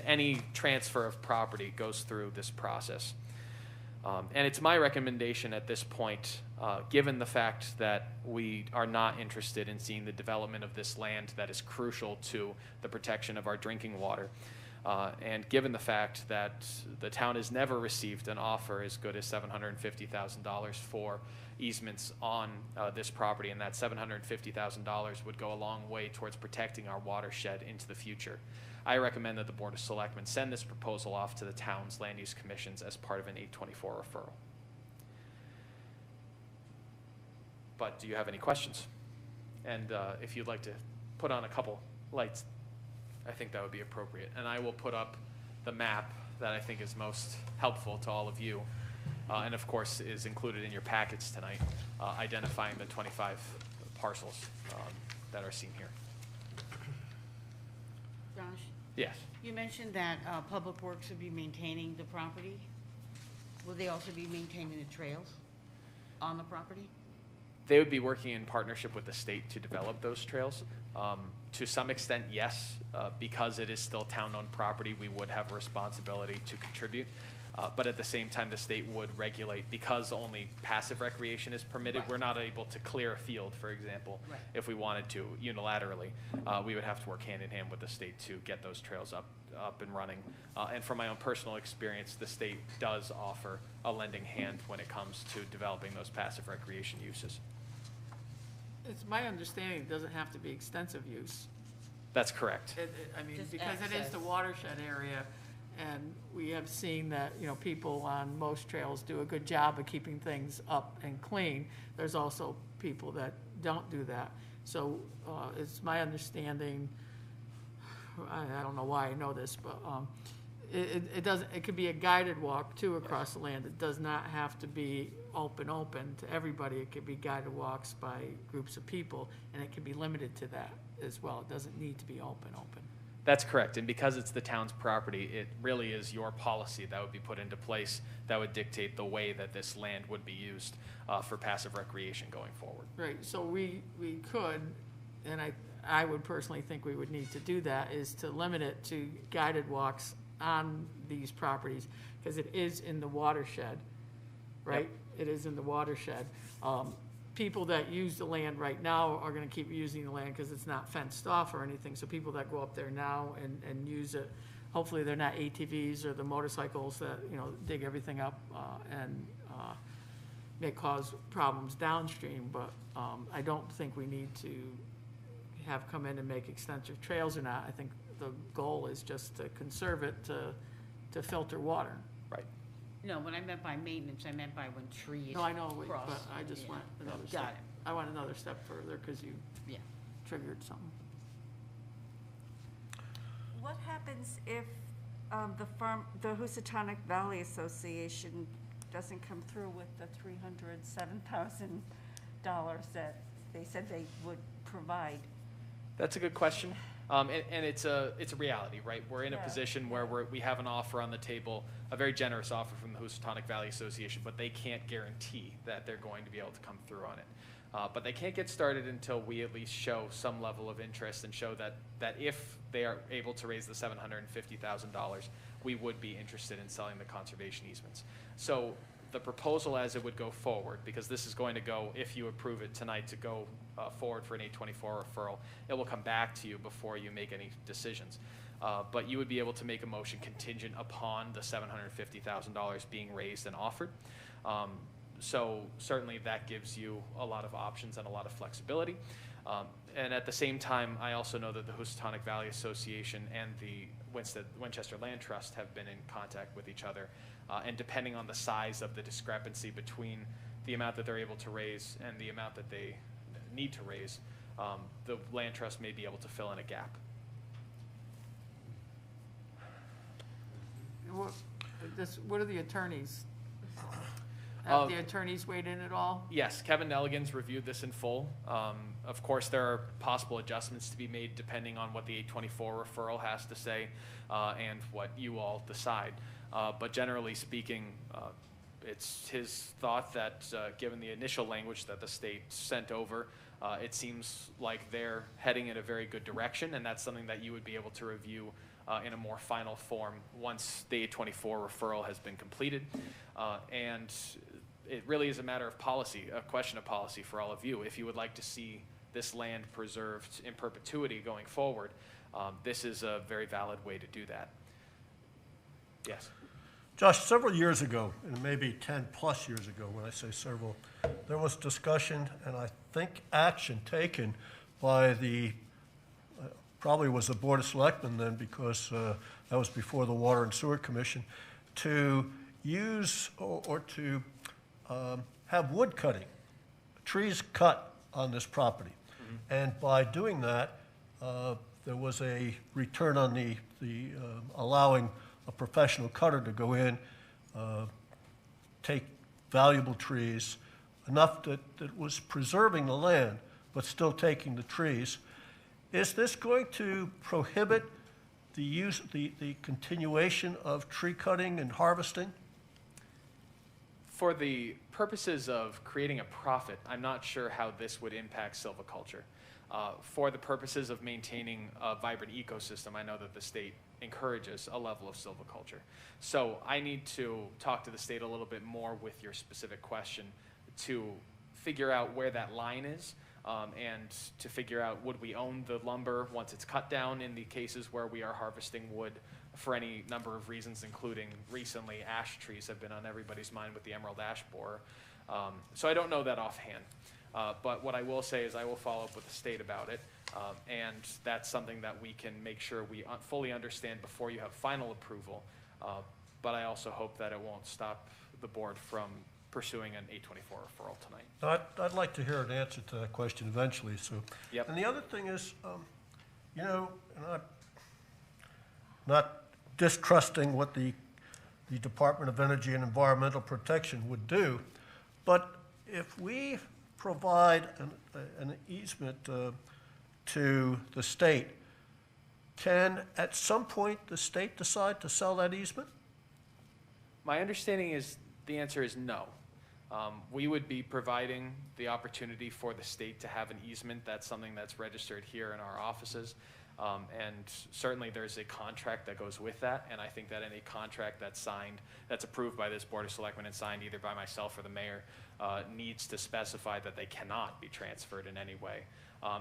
Any transfer of property goes through this process. And it's my recommendation at this point, given the fact that we are not interested in seeing the development of this land that is crucial to the protection of our drinking water, and given the fact that the town has never received an offer as good as $750,000 for easements on this property, and that $750,000 would go a long way towards protecting our watershed into the future, I recommend that the Board of Selectmen send this proposal off to the town's land use commissions as part of an 824 referral. But do you have any questions? And if you'd like to put on a couple lights, I think that would be appropriate. And I will put up the map that I think is most helpful to all of you, and of course is included in your packets tonight, identifying the 25 parcels that are seen here. Josh, Yes. you mentioned that Public Works would be maintaining the property. Will they also be maintaining the trails on the property? They would be working in partnership with the state to develop those trails. To some extent, yes, because it is still town-owned property, we would have a responsibility to contribute. But at the same time, the state would regulate, because only passive recreation is permitted. Right. We're not able to clear a field, for example, Right. if we wanted to unilaterally. We would have to work hand in hand with the state to get those trails up and running. And from my own personal experience, the state does offer a lending hand when it comes to developing those passive recreation uses. It's my understanding it doesn't have to be extensive use. That's correct. I mean, Just because it is the access. watershed area, and we have seen that, you know, people on most trails do a good job of keeping things up and clean. There's also people that don't do that. So it's my understanding, I don't know why I know this, but it could be a guided walk too across the land. It does not have to be open to everybody. It could be guided walks by groups of people, and it can be limited to that as well. It doesn't need to be open. That's correct, and because it's the town's property, it really is your policy that would be put into place that would dictate the way that this land would be used for passive recreation going forward. Right, so we could, and I would personally think we would need to do that, is to limit it to guided walks on these properties, because it is in the watershed, right? It is in the watershed. People that use the land right now are gonna keep using the land because it's not fenced off or anything, so people that go up there now and use it, hopefully they're not ATVs or the motorcycles that, you know, dig everything up and may cause problems downstream, but I don't think we need to have come in and make extensive trails or not. I think the goal is just to conserve it, to filter water. Right. No, when I meant by maintenance, I meant by when trees No, I know, cross. but I just Yeah. went another Got step. it. I went another step further because you Yeah. triggered something. What happens if the Housatonic Valley Association doesn't come through with the $307,000 that they said they would provide? That's a good question. And it's a reality, right? We're in a Yeah. position where we have an offer on the table, a very generous offer from the Housatonic Valley Association, but they can't guarantee that they're going to be able to come through on it. But they can't get started until we at least show some level of interest and show that if they are able to raise the $750,000, we would be interested in selling the conservation easements. So the proposal as it would go forward, because this is going to go, if you approve it tonight, to go forward for an 824 referral, it will come back to you before you make any decisions. But you would be able to make a motion contingent upon the $750,000 being raised and offered. So certainly that gives you a lot of options and a lot of flexibility. And at the same time, I also know that the Housatonic Valley Association and the Winchester Land Trust have been in contact with each other. And depending on the size of the discrepancy between the amount that they're able to raise and the amount that they need to raise, the Land Trust may be able to fill in a gap. What are the attorneys? Have the attorneys weighed in at all? Yes, Kevin Nelligan's reviewed this in full. Of course, there are possible adjustments to be made depending on what the 824 referral has to say and what you all decide. But generally speaking, it's his thought that given the initial language that the state sent over, it seems like they're heading in a very good direction, and that's something that you would be able to review in a more final form once the 824 referral has been completed. And it really is a matter of policy, a question of policy for all of you. If you would like to see this land preserved in perpetuity going forward, this is a very valid way to do that. Yes. Josh, several years ago, and maybe 10-plus years ago, when I say several, there was discussion and I think action taken by the, probably was the Board of Selectmen then, because that was before the Water and Sewer Commission, to use or to have wood cutting, trees cut on this property. Mm-hmm. And by doing that, there was a return on the allowing a professional cutter to go in, take valuable trees, enough that was preserving the land, but still taking the trees. Is this going to prohibit the use, the continuation of tree cutting and harvesting? For the purposes of creating a profit, I'm not sure how this would impact silviculture. For the purposes of maintaining a vibrant ecosystem, I know that the state encourages a level of silviculture. So I need to talk to the state a little bit more with your specific question to figure out where that line is, and to figure out, would we own the lumber once it's cut down in the cases where we are harvesting wood for any number of reasons, including recently ash trees have been on everybody's mind with the emerald ash borer. So I don't know that offhand. But what I will say is I will follow up with the state about it, and that's something that we can make sure we fully understand before you have final approval. But I also hope that it won't stop the board from pursuing an 824 referral tonight. I'd like to hear an answer to that question eventually. So, Yep. And the other thing is, you know, and I'm not distrusting what the Department of Energy and Environmental Protection would do, but if we provide an easement to the state, can at some point the state decide to sell that easement? My understanding is the answer is no. We would be providing the opportunity for the state to have an easement. That's something that's registered here in our offices. And certainly there's a contract that goes with that, and I think that any contract that's signed, that's approved by this Board of Selectmen and signed either by myself or the mayor, needs to specify that they cannot be transferred in any way,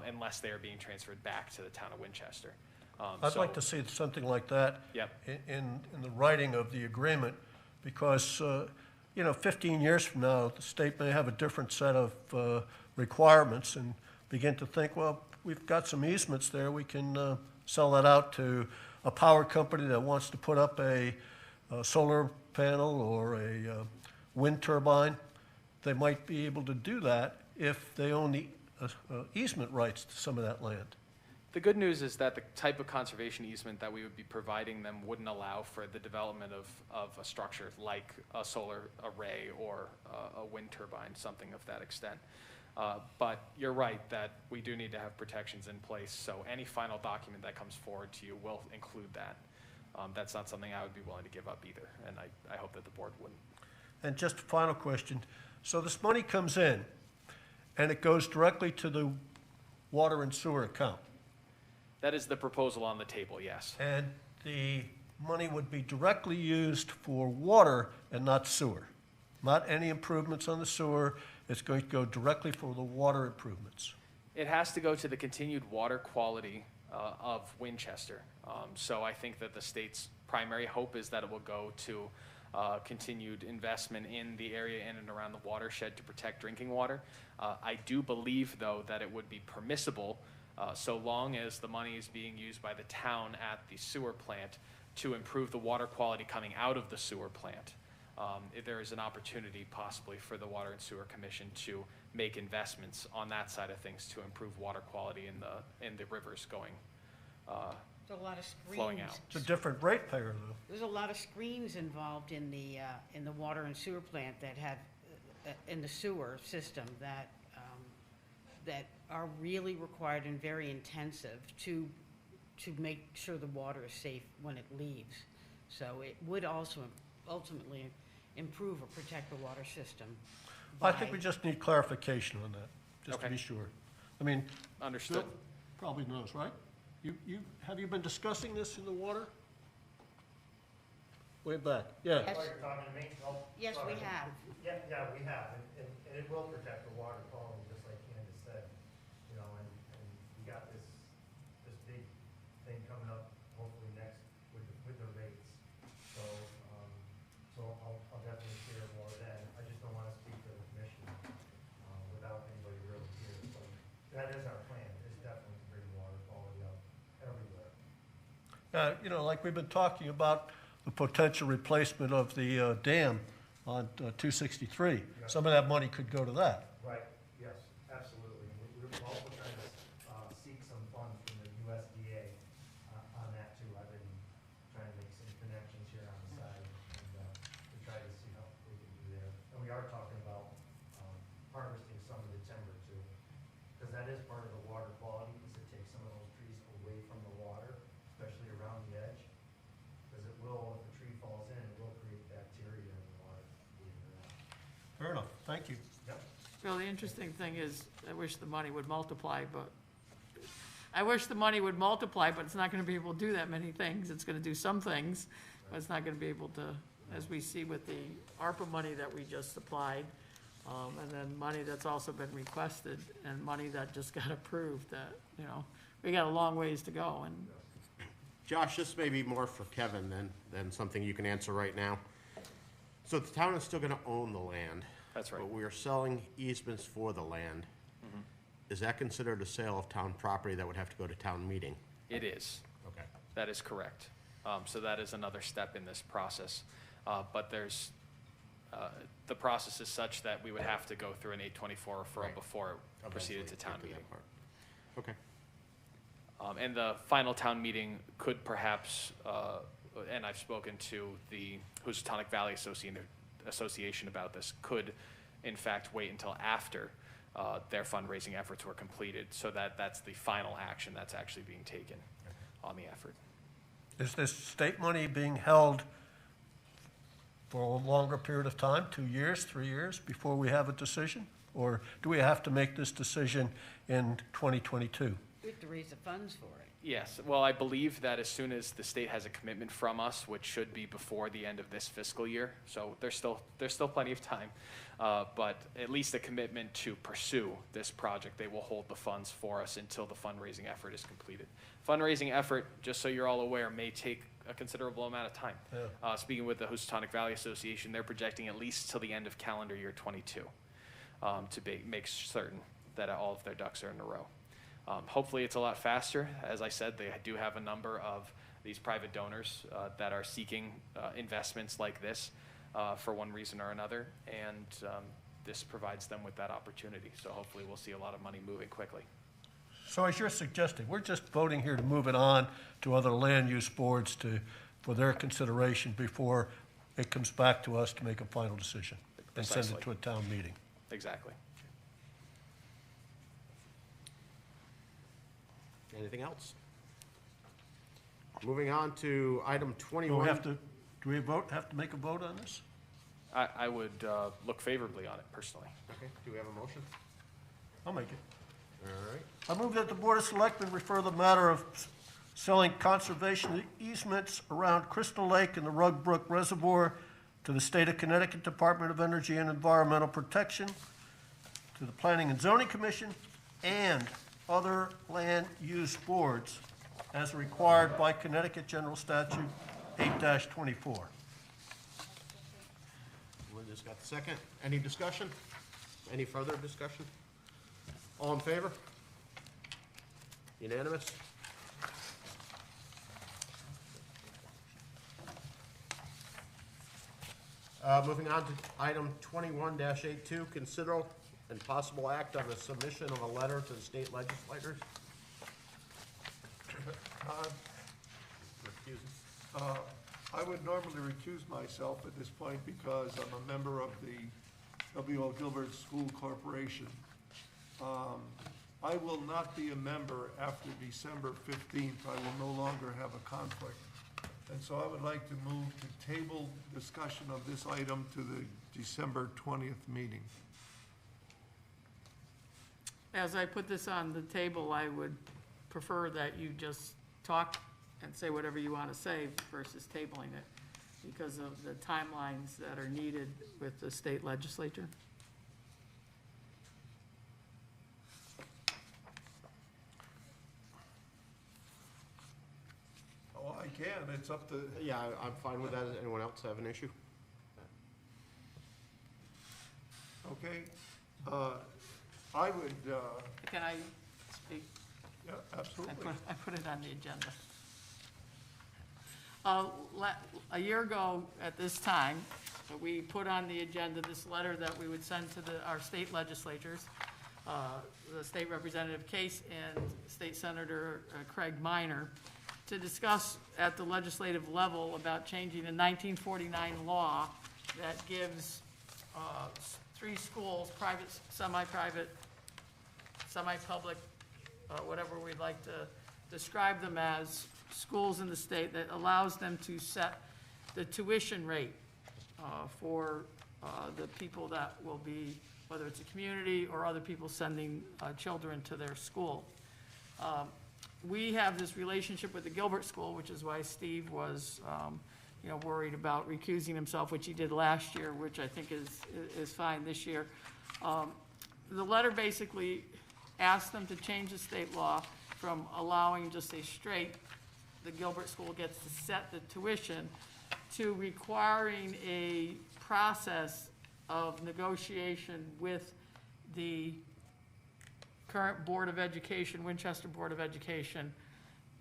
unless they are being transferred back to the town of Winchester. I'd like to see something like that. Yep. in the writing of the agreement, because, you know, 15 years from now, the state may have a different set of requirements and begin to think, well, we've got some easements there, we can sell that out to a power company that wants to put up a solar panel or a wind turbine. They might be able to do that if they own the easement rights to some of that land. The good news is that the type of conservation easement that we would be providing them wouldn't allow for the development of a structure like a solar array or a wind turbine, something of that extent. But you're right that we do need to have protections in place, so any final document that comes forward to you will include that. That's not something I would be willing to give up either, and I hope that the board wouldn't. And just a final question. So this money comes in, and it goes directly to the water and sewer account? That is the proposal on the table, yes. And the money would be directly used for water and not sewer? Not any improvements on the sewer, it's going to go directly for the water improvements? It has to go to the continued water quality of Winchester. So I think that the state's primary hope is that it will go to continued investment in the area in and around the watershed to protect drinking water. I do believe, though, that it would be permissible so long as the money is being used by the town at the sewer plant to improve the water quality coming out of the sewer plant. If there is an opportunity possibly for the Water and Sewer Commission to make investments on that side of things to improve water quality in the rivers going There's a lot of screens. flowing out. It's a different ratepayer, though. There's a lot of screens involved in the water and sewer plant that have, in the sewer system that are really required and very intensive to make sure the water is safe when it leaves. So it would also ultimately improve or protect the water system. I think we just need clarification on that, just to Okay. be sure. I mean, Understood. Bill probably knows, right? Have you been discussing this in the water? Way back, yeah. Yes. Oh, you're talking to me? Oh, Yes, we sorry. have. Yeah, we have, and it will protect the water quality, just like Candace said, you know, and we got this big thing coming up, hopefully next, with the rates. So, I'll definitely share more then. I just don't want to speak for the commission, without anybody really here. So that is our plan, is definitely to bring water quality up everywhere. You know, like we've been talking about the potential replacement of the dam on 263. Some of that money could go to that. Right, yes, absolutely. We're also trying to seek some funds from the USDA on that too. I've been trying to make some connections here on the side and to try to see how we can do there. And we are talking about harvesting some of the timber too, because that is part of the water quality, is to take some of those trees away from the water, especially around the edge. Because it will, if a tree falls in, it will create bacteria in the water, believe it or not. Fair enough, thank you. Yep. Well, the interesting thing is, I wish the money would multiply, but it's not gonna be able to do that many things. It's gonna do some things, but it's not gonna be able to, as we see with the ARPA money that we just applied, and then money that's also been requested, and money that just got approved, that, you know, we got a long ways to go, and Josh, this may be more for Kevin than something you can answer right now. So the town is still gonna own the land. That's right. But we are selling easements for the land. Is that considered a sale of town property that would have to go to town meeting? It is. Okay. That is correct. So that is another step in this process. But there's, the process is such that we would have to go through an 824 referral Right. before it proceeded to town Eventually get meeting. that part. Okay. And the final town meeting could perhaps, and I've spoken to the Housatonic Valley Association about this, could in fact wait until after their fundraising efforts were completed, so that's the final action that's actually being taken on the effort. Is this state money being held for a longer period of time, 2 years, 3 years, before we have a decision? Or do we have to make this decision in 2022? We have to raise the funds for it. Yes, well, I believe that as soon as the state has a commitment from us, which should be before the end of this fiscal year, so there's still plenty of time, but at least a commitment to pursue this project. They will hold the funds for us until the fundraising effort is completed. Fundraising effort, just so you're all aware, may take a considerable amount of time. Yeah. Speaking with the Housatonic Valley Association, they're projecting at least till the end of calendar year 22 to make certain that all of their ducks are in a row. Hopefully it's a lot faster. As I said, they do have a number of these private donors that are seeking investments like this for one reason or another, and this provides them with that opportunity. So hopefully we'll see a lot of money moving quickly. So as you're suggesting, we're just voting here to move it on to other land use boards for their consideration before it comes back to us to make a final decision and send Precisely. it to a town meeting. Exactly. Anything else? Moving on to item Do 21. we have to make a vote on this? I would look favorably on it personally. Okay, do we have a motion? I'll make it. All right. I move that the Board of Selectmen refer the matter of selling conservation easements around Crystal Lake and the Rugbrook Reservoir to the State of Connecticut Department of Energy and Environmental Protection, to the Planning and Zoning Commission, and other land use boards as required by Connecticut General Statute 8-24. Linda's got the second. Any discussion? Any further discussion? All in favor? Unanimous? Moving on to item 21-82, consider and possible act on the submission of a letter to the state legislators. Recusing. I would normally recuse myself at this point because I'm a member of the W.L. Gilbert School Corporation. I will not be a member after December 15th. I will no longer have a conflict. And so I would like to move to table discussion of this item to the December 20th meeting. As I put this on the table, I would prefer that you just talk and say whatever you want to say versus tabling it because of the timelines that are needed with the state legislature. Oh, I can, it's up to, Yeah, I'm fine with that. Does anyone else have an issue? okay? I would, Can I speak? yeah, absolutely. I put it on the agenda. A year ago at this time, we put on the agenda this letter that we would send to our state legislatures, the State Representative Case and State Senator Craig Minor, to discuss at the legislative level about changing a 1949 law that gives 3 schools, private, semi-private, semi-public, whatever we'd like to describe them as, schools in the state that allows them to set the tuition rate for the people that will be, whether it's a community or other people sending children to their school. We have this relationship with the Gilbert School, which is why Steve was, worried about recusing himself, which he did last year, which I think is fine this year. The letter basically asked them to change the state law from allowing just a straight, the Gilbert School gets to set the tuition, to requiring a process of negotiation with the current Board of Education, Winchester Board of Education,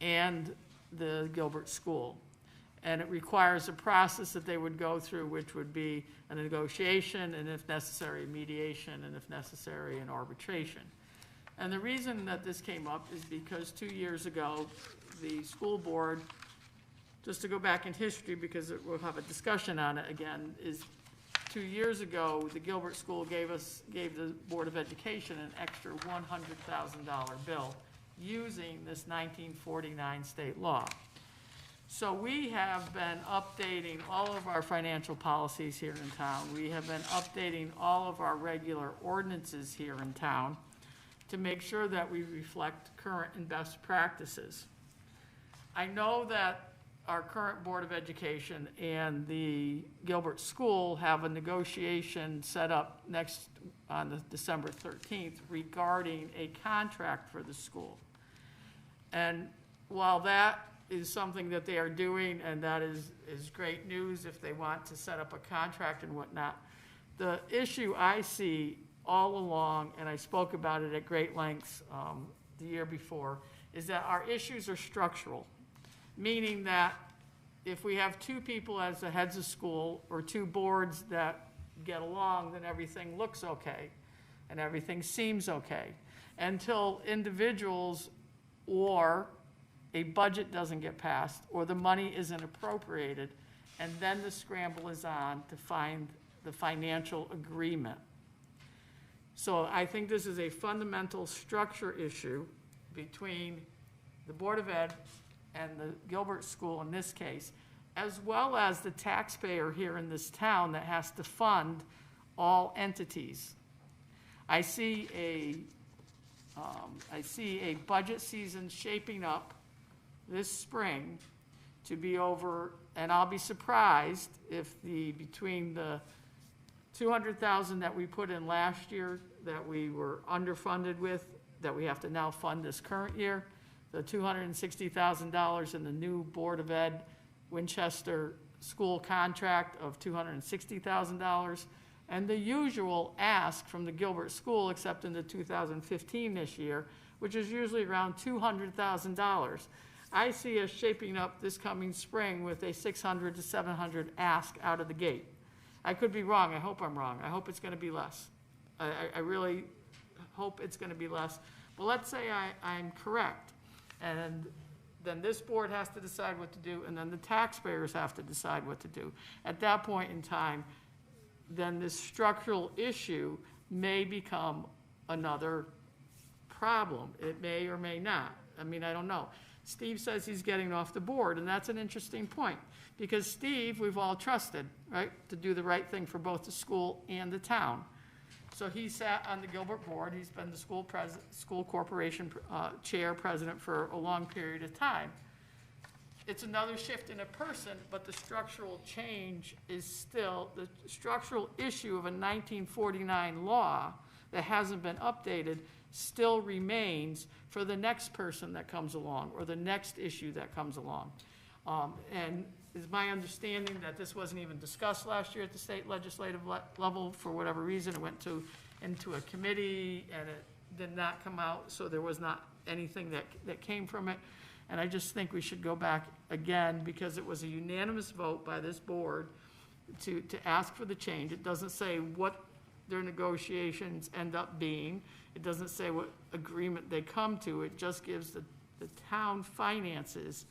and the Gilbert School. And it requires a process that they would go through, which would be a negotiation, and if necessary, mediation, and if necessary, an arbitration. And the reason that this came up is because 2 years ago, the school board, just to go back in history, because we'll have a discussion on it again, is 2 years ago, the Gilbert School gave the Board of Education an extra $100,000 bill using this 1949 state law. So we have been updating all of our financial policies here in town. We have been updating all of our regular ordinances here in town to make sure that we reflect current and best practices. I know that our current Board of Education and the Gilbert School have a negotiation set up on the December 13th regarding a contract for the school. And while that is something that they are doing, and that is great news if they want to set up a contract and whatnot, the issue I see all along, and I spoke about it at great lengths the year before, is that our issues are structural. Meaning that if we have 2 people as the heads of school or 2 boards that get along, then everything looks okay and everything seems okay. until individuals or a budget doesn't get passed, or the money isn't appropriated, and then the scramble is on to find the financial agreement. So I think this is a fundamental structure issue between the Board of Ed and the Gilbert School in this case, as well as the taxpayer here in this town that has to fund all entities. I see a budget season shaping up this spring to be over, and I'll be surprised if between the 200,000 that we put in last year that we were underfunded with, that we have to now fund this current year, the $260,000 in the new Board of Ed Winchester school contract of $260,000, and the usual ask from the Gilbert School, except in the 2015 this year, which is usually around $200,000. I see us shaping up this coming spring with a 600 to 700 ask out of the gate. I could be wrong. I hope I'm wrong. I hope it's going to be less. I really hope it's going to be less. But let's say I'm correct, and then this board has to decide what to do, and then the taxpayers have to decide what to do. At that point in time, then this structural issue may become another problem. It may or may not. I mean, I don't know. Steve says he's getting off the board, and that's an interesting point, because Steve, we've all trusted, right, to do the right thing for both the school and the town. So he sat on the Gilbert board. He's been the school corporation chair president for a long period of time. It's another shift in a person, but the structural change is still, the structural issue of a 1949 law that hasn't been updated still remains for the next person that comes along, or the next issue that comes along. And it's my understanding that this wasn't even discussed last year at the state legislative level. For whatever reason, it went into a committee, and it did not come out, so there was not anything that came from it. And I just think we should go back again, because it was a unanimous vote by this board to ask for the change. It doesn't say what their negotiations end up being. It doesn't say what agreement they come to. It just gives the town finances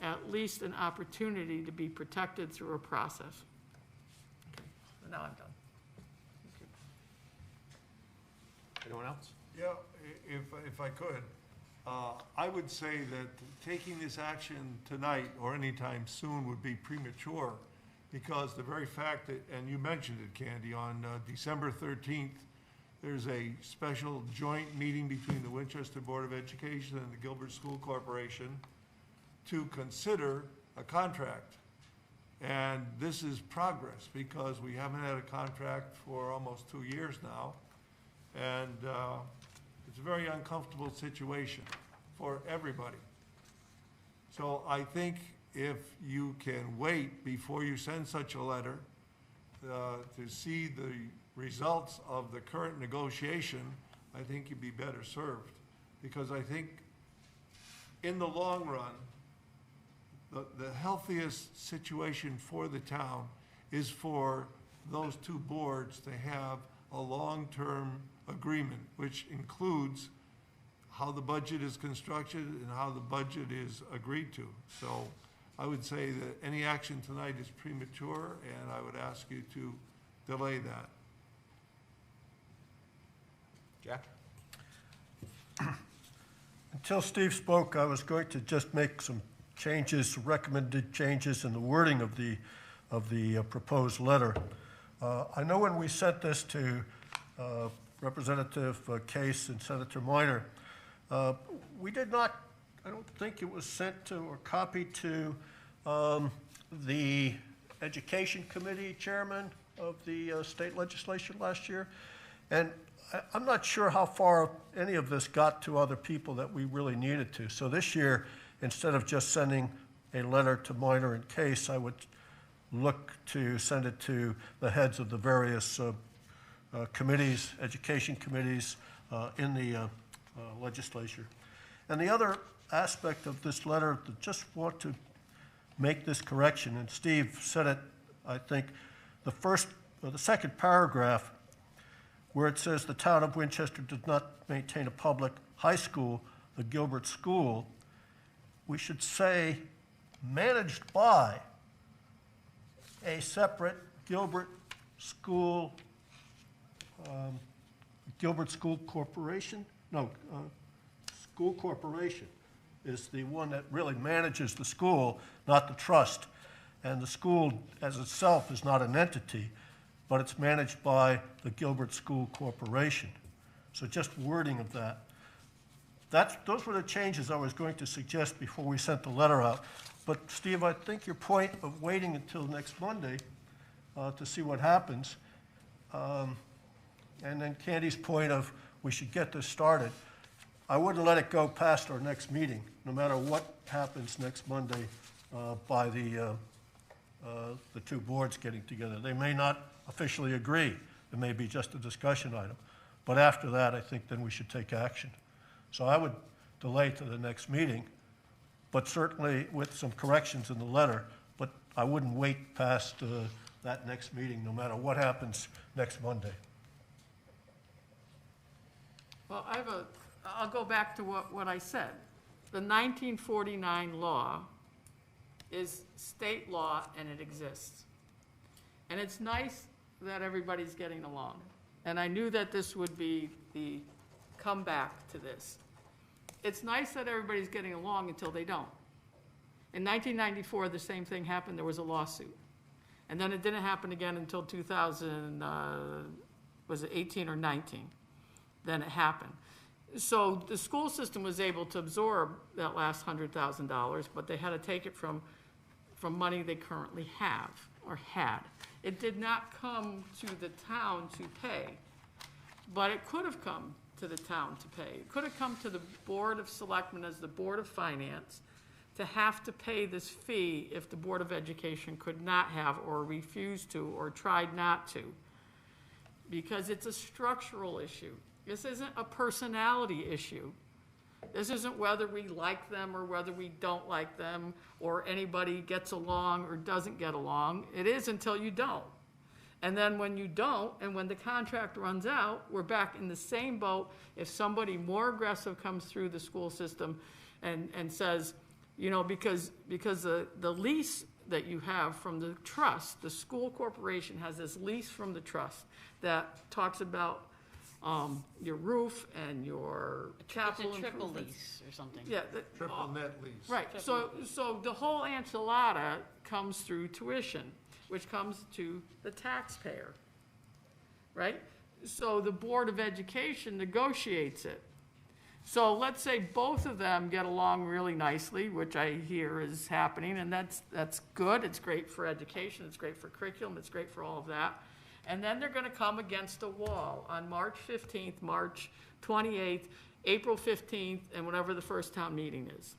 at least an opportunity to be protected through a process. Okay, so now I'm done. Thank you. Anyone else? Yeah, if I could, I would say that taking this action tonight or anytime soon would be premature, because the very fact that, and you mentioned it, Candy, on December 13th, there's a special joint meeting between the Winchester Board of Education and the Gilbert School Corporation to consider a contract. And this is progress, because we haven't had a contract for almost 2 years now. And it's a very uncomfortable situation for everybody. So I think if you can wait before you send such a letter to see the results of the current negotiation, I think you'd be better served. Because I think in the long run, the healthiest situation for the town is for those two boards to have a long-term agreement, which includes how the budget is constructed and how the budget is agreed to. So I would say that any action tonight is premature, and I would ask you to delay that. Jack? Until Steve spoke, I was going to just make some changes, recommended changes in the wording of the proposed letter. I know when we sent this to Representative Case and Senator Minor, we did not, I don't think it was sent to or copied to the Education Committee chairman of the state legislation last year. And I'm not sure how far any of this got to other people that we really needed to. So this year, instead of just sending a letter to Minor and Case, I would look to send it to the heads of the various committees, education committees in the legislature. And the other aspect of this letter, just want to make this correction, and Steve said it, I think, the second paragraph, where it says the town of Winchester does not maintain a public high school, the Gilbert School, we should say managed by a separate Gilbert School, Gilbert School Corporation? No, School Corporation is the one that really manages the school, not the trust. And the school as itself is not an entity, but it's managed by the Gilbert School Corporation. So just wording of that. Those were the changes I was going to suggest before we sent the letter out. But Steve, I think your point of waiting until next Monday to see what happens, and then Candy's point of we should get this started, I wouldn't let it go past our next meeting, no matter what happens next Monday by the two boards getting together. They may not officially agree. It may be just a discussion item. But after that, I think then we should take action. So I would delay to the next meeting, but certainly with some corrections in the letter, but I wouldn't wait past that next meeting, no matter what happens next Monday. Well, I'll go back to what I said. The 1949 law is state law and it exists. And it's nice that everybody's getting along. And I knew that this would be the comeback to this. It's nice that everybody's getting along until they don't. In 1994, the same thing happened. There was a lawsuit. And then it didn't happen again until 2000, was it 18 or 19? Then it happened. So the school system was able to absorb that last $100,000, but they had to take it from money they currently have or had. It did not come to the town to pay, but it could have come to the town to pay. It could have come to the Board of Selectmen as the Board of Finance to have to pay this fee if the Board of Education could not have or refused to or tried not to, because it's a structural issue. This isn't a personality issue. This isn't whether we like them or whether we don't like them or anybody gets along or doesn't get along. It is until you don't. And then when you don't, and when the contract runs out, we're back in the same boat. If somebody more aggressive comes through the school system and says, you know, because the lease that you have from the trust, the school corporation has this lease from the trust that talks about your roof and your chapel It's a triple improvements. lease or something. Yeah. Triple net lease. Right, so the whole enchilada comes through tuition, which comes to the taxpayer, right? So the Board of Education negotiates it. So let's say both of them get along really nicely, which I hear is happening, and that's good. It's great for education, it's great for curriculum, it's great for all of that. And then they're gonna come against a wall on March 15th, March 28th, April 15th, and whenever the first town meeting is.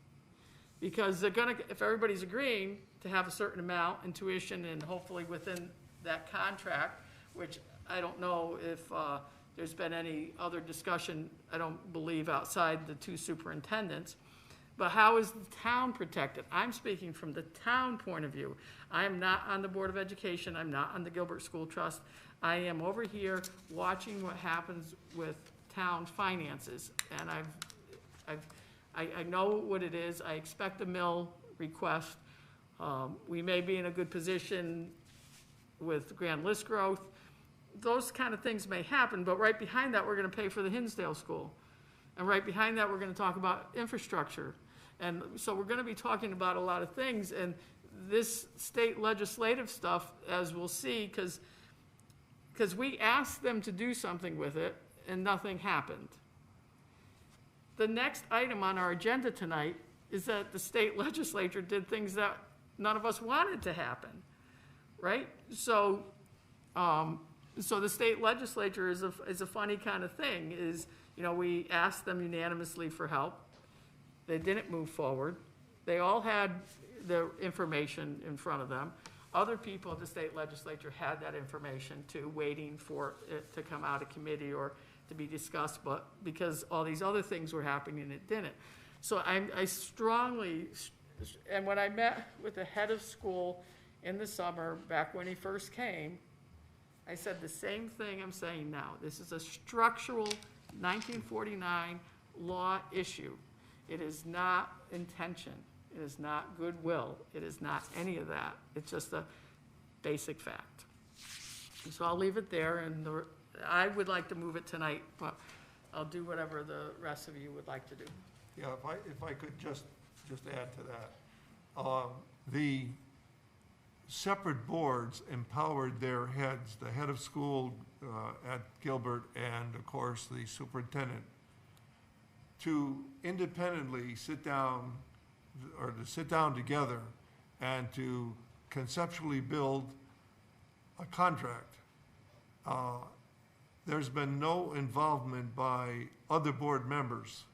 Because they're gonna, if everybody's agreeing to have a certain amount in tuition and hopefully within that contract, which I don't know if there's been any other discussion, I don't believe, outside the two superintendents. But how is the town protected? I'm speaking from the town point of view. I am not on the Board of Education. I'm not on the Gilbert School Trust. I am over here watching what happens with town finances. And I know what it is. I expect a mill request. We may be in a good position with grand list growth. Those kind of things may happen, but right behind that, we're gonna pay for the Hinsdale School. And right behind that, we're gonna talk about infrastructure. And so we're gonna be talking about a lot of things, and this state legislative stuff, as we'll see, because we asked them to do something with it, and nothing happened. The next item on our agenda tonight is that the state legislature did things that none of us wanted to happen, right? So the state legislature is a funny kind of thing, is, you know, we asked them unanimously for help. They didn't move forward. They all had the information in front of them. Other people at the state legislature had that information too, waiting for it to come out of committee or to be discussed, but because all these other things were happening, it didn't. So I strongly, and when I met with the head of school in the summer, back when he first came, I said the same thing I'm saying now. This is a structural 1949 law issue. It is not intention. It is not goodwill. It is not any of that. It's just a basic fact. So I'll leave it there, and I would like to move it tonight, but I'll do whatever the rest of you would like to do. Yeah, if I could just add to that. The separate boards empowered their heads, the head of school at Gilbert and, of course, the superintendent, to independently sit down, or to sit down together and to conceptually build a contract. There's been no involvement by other board members.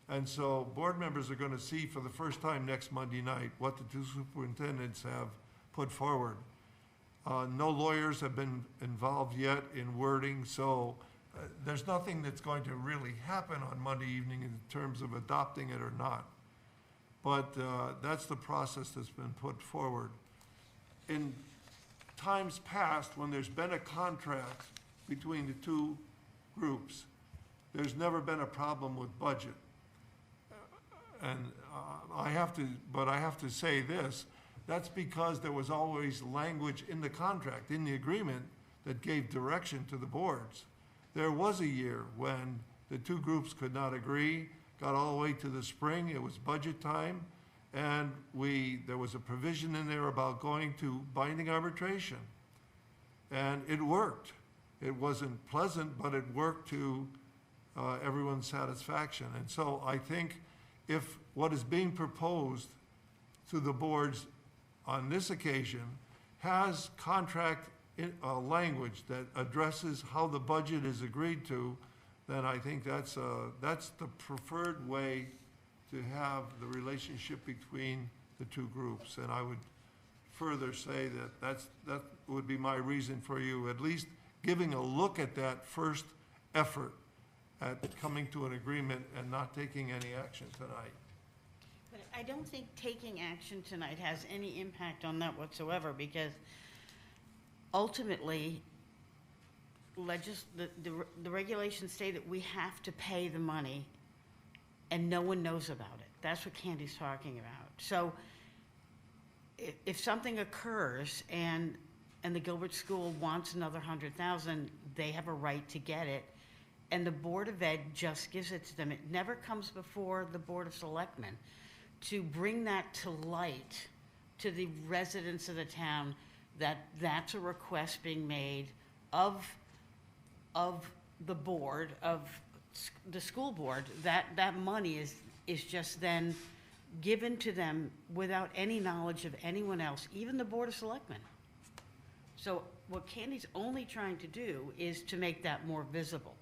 And so board members are going to see for the first time next Monday night what the two superintendents have put forward. No lawyers have been involved yet in wording, so there's nothing that's going to really happen on Monday evening in terms of adopting it or not. But that's the process that's been put forward. In times past, when there's been a contract between the two groups, there's never been a problem with budget. And I have to say this, that's because there was always language in the contract, in the agreement, that gave direction to the boards. There was a year when the two groups could not agree, got all the way to the spring, it was budget time, and there was a provision in there about going to binding arbitration. And it worked. It wasn't pleasant, but it worked to everyone's satisfaction. And so I think if what is being proposed to the boards on this occasion has contract language that addresses how the budget is agreed to, then I think that's the preferred way to have the relationship between the two groups. And I would further say that that would be my reason for you at least giving a look at that first effort at coming to an agreement and not taking any action tonight. But I don't think taking action tonight has any impact on that whatsoever, because ultimately, the regulations say that we have to pay the money, and no one knows about it. That's what Candy's talking about. So if something occurs and the Gilbert School wants another $100,000, they have a right to get it, and the Board of Ed just gives it to them. It never comes before the Board of Selectmen to bring that to light to the residents of the town, that that's a request being made of the board, of the school board, that money is just then given to them without any knowledge of anyone else, even the Board of Selectmen. So what Candy's only trying to do is to make that more visible,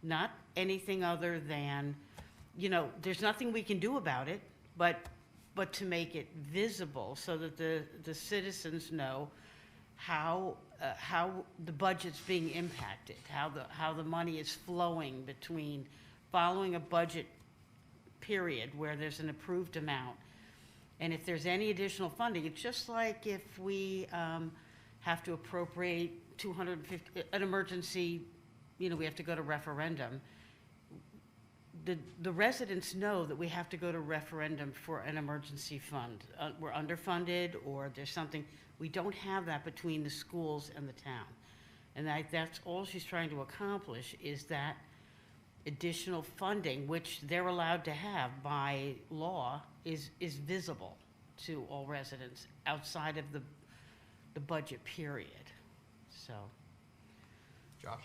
not anything other than, there's nothing we can do about it, but to make it visible so that the citizens know how the budget's being impacted, how the money is flowing between following a budget period where there's an approved amount. And if there's any additional funding, it's just like if we have to appropriate 250, an emergency, we have to go to referendum. The residents know that we have to go to referendum for an emergency fund. We're underfunded, or there's something. We don't have that between the schools and the town. And that's all she's trying to accomplish, is that additional funding, which they're allowed to have by law, is visible to all residents outside of the budget period. So. Josh?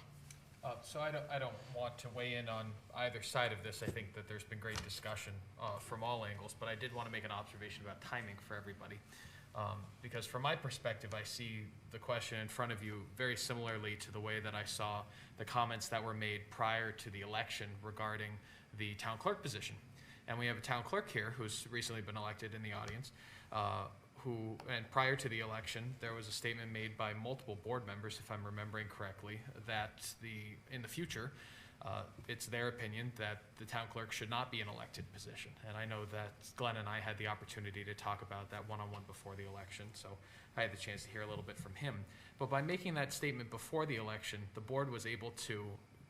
So I don't want to weigh in on either side of this. I think that there's been great discussion from all angles, but I did want to make an observation about timing for everybody. Because from my perspective, I see the question in front of you very similarly to the way that I saw the comments that were made prior to the election regarding the town clerk position. And we have a town clerk here who's recently been elected in the audience, and prior to the election, there was a statement made by multiple board members, if I'm remembering correctly, that in the future, It's their opinion that the town clerk should not be an elected position. And I know that Glenn and I had the opportunity to talk about that one-on-one before the election, so I had the chance to hear a little bit from him. But by making that statement before the election, the board was able to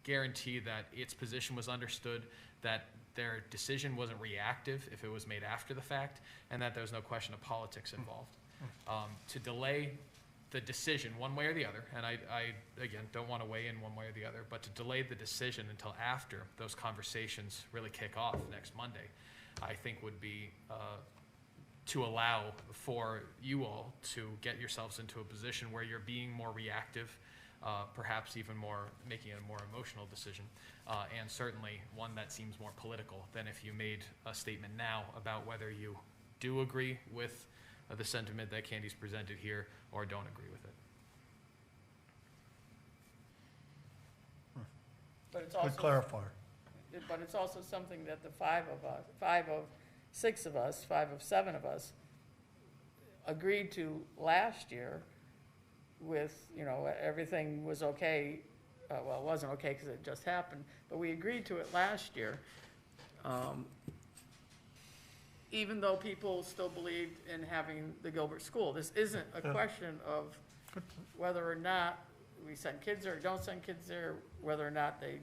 guarantee that its position was understood, that their decision wasn't reactive if it was made after the fact, and that there was no question of politics involved. To delay the decision one way or the other, and I again, don't want to weigh in one way or the other, but to delay the decision until after those conversations really kick off next Monday, I think would be to allow for you all to get yourselves into a position where you're being more reactive, perhaps even more, making it a more emotional decision, and certainly one that seems more political than if you made a statement now about whether you do agree with the sentiment that Candy's presented here or don't agree with it. But it's Good also, clarifier. but it's also something that the five of seven of us agreed to last year with, you know, everything was okay. Well, it wasn't okay because it just happened, but we agreed to it last year. Even though people still believed in having the Gilbert School. This isn't a question of whether or not we send kids there or don't send kids there, whether or not they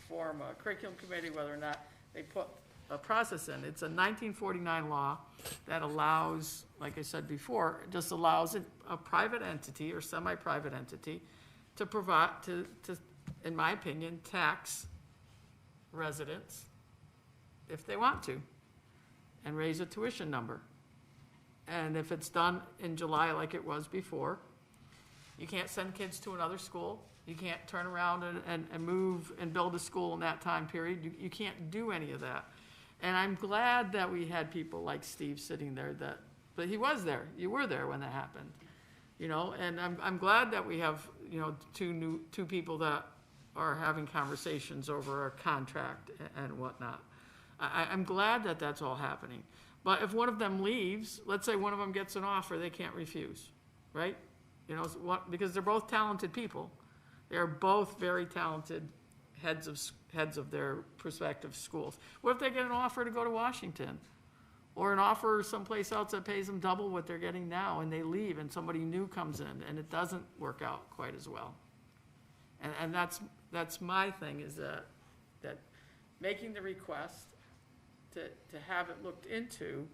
form a curriculum committee, whether or not they put a process in. It's a 1949 law that allows, like I said before, just allows a private entity or semi-private entity to provide, to, in my opinion, tax residents if they want to, and raise a tuition number. And if it's done in July like it was before, you can't send kids to another school. You can't turn around and move and build a school in that time period. You can't do any of that. And I'm glad that we had people like Steve sitting there but he was there. You were there when that happened, you know, and I'm glad that we have, you know, two people that are having conversations over a contract and whatnot. I'm glad that that's all happening. But if one of them leaves, let's say one of them gets an offer they can't refuse, right? You know, because they're both talented people. They're both very talented heads of their prospective schools. What if they get an offer to go to Washington? Or an offer someplace else that pays them double what they're getting now, and they leave and somebody new comes in and it doesn't work out quite as well. And that's my thing, is that making the request to have it looked into,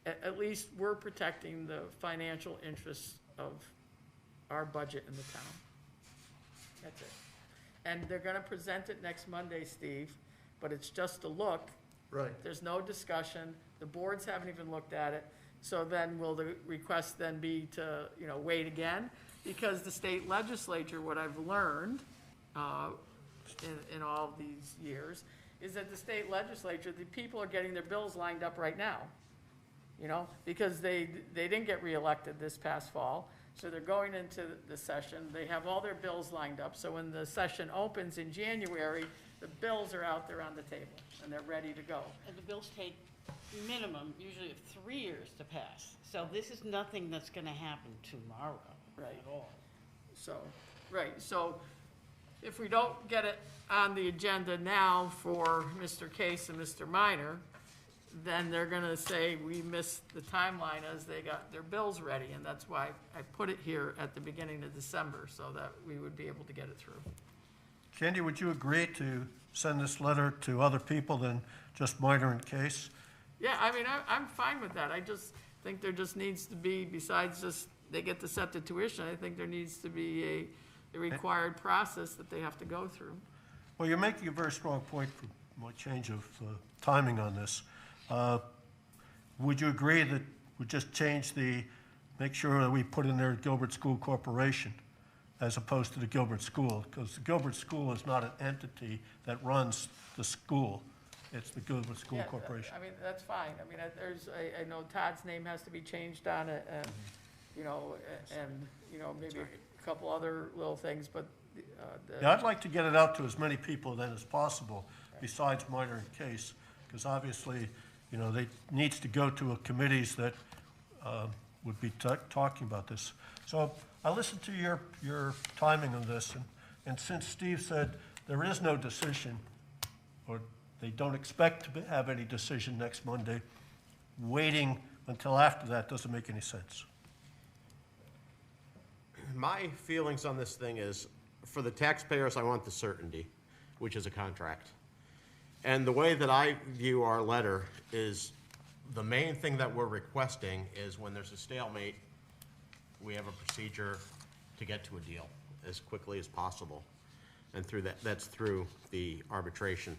at least we're protecting the financial interests of our budget in the town. That's it. And they're gonna present it next Monday, Steve, but it's just a look. Right. There's no discussion. The boards haven't even looked at it. So then will the request then be to, you know, wait again? Because the state legislature, what I've learned in all these years, is that the state legislature, the people are getting their bills lined up right now. You know, because they didn't get reelected this past fall, so they're going into the session. They have all their bills lined up, so when the session opens in January, the bills are out there on the table, and they're ready to go. And the bills take minimum, usually of 3 years to pass. So this is nothing that's gonna happen tomorrow Right. at all. So, right, so if we don't get it on the agenda now for Mr. Case and Mr. Minor, then they're gonna say we missed the timeline as they got their bills ready, and that's why I put it here at the beginning of December, so that we would be able to get it through. Candy, would you agree to send this letter to other people than just Minor and Case? Yeah, I mean, I'm fine with that. I just think there just needs to be, besides just they get to set the tuition, I think there needs to be a required process that they have to go through. Well, you're making a very strong point for my change of timing on this. Would you agree that we just change make sure that we put in there Gilbert School Corporation as opposed to the Gilbert School? Because the Gilbert School is not an entity that runs the school. It's the Gilbert School Yeah, Corporation. I mean, that's fine. I mean, I know Todd's name has to be changed on it, and, you know, maybe a couple other little things, but Yeah, I'd like to get it out to as many people then as possible, besides Minor and Case, because obviously, you know, they needs to go to committees that would be talking about this. So I listened to your timing on this, and since Steve said there is no decision, or they don't expect to have any decision next Monday, waiting until after that doesn't make any sense. My feelings on this thing is, for the taxpayers, I want the certainty, which is a contract. And the way that I view our letter is, the main thing that we're requesting is when there's a stalemate, we have a procedure to get to a deal as quickly as possible. And through that, that's through the arbitration.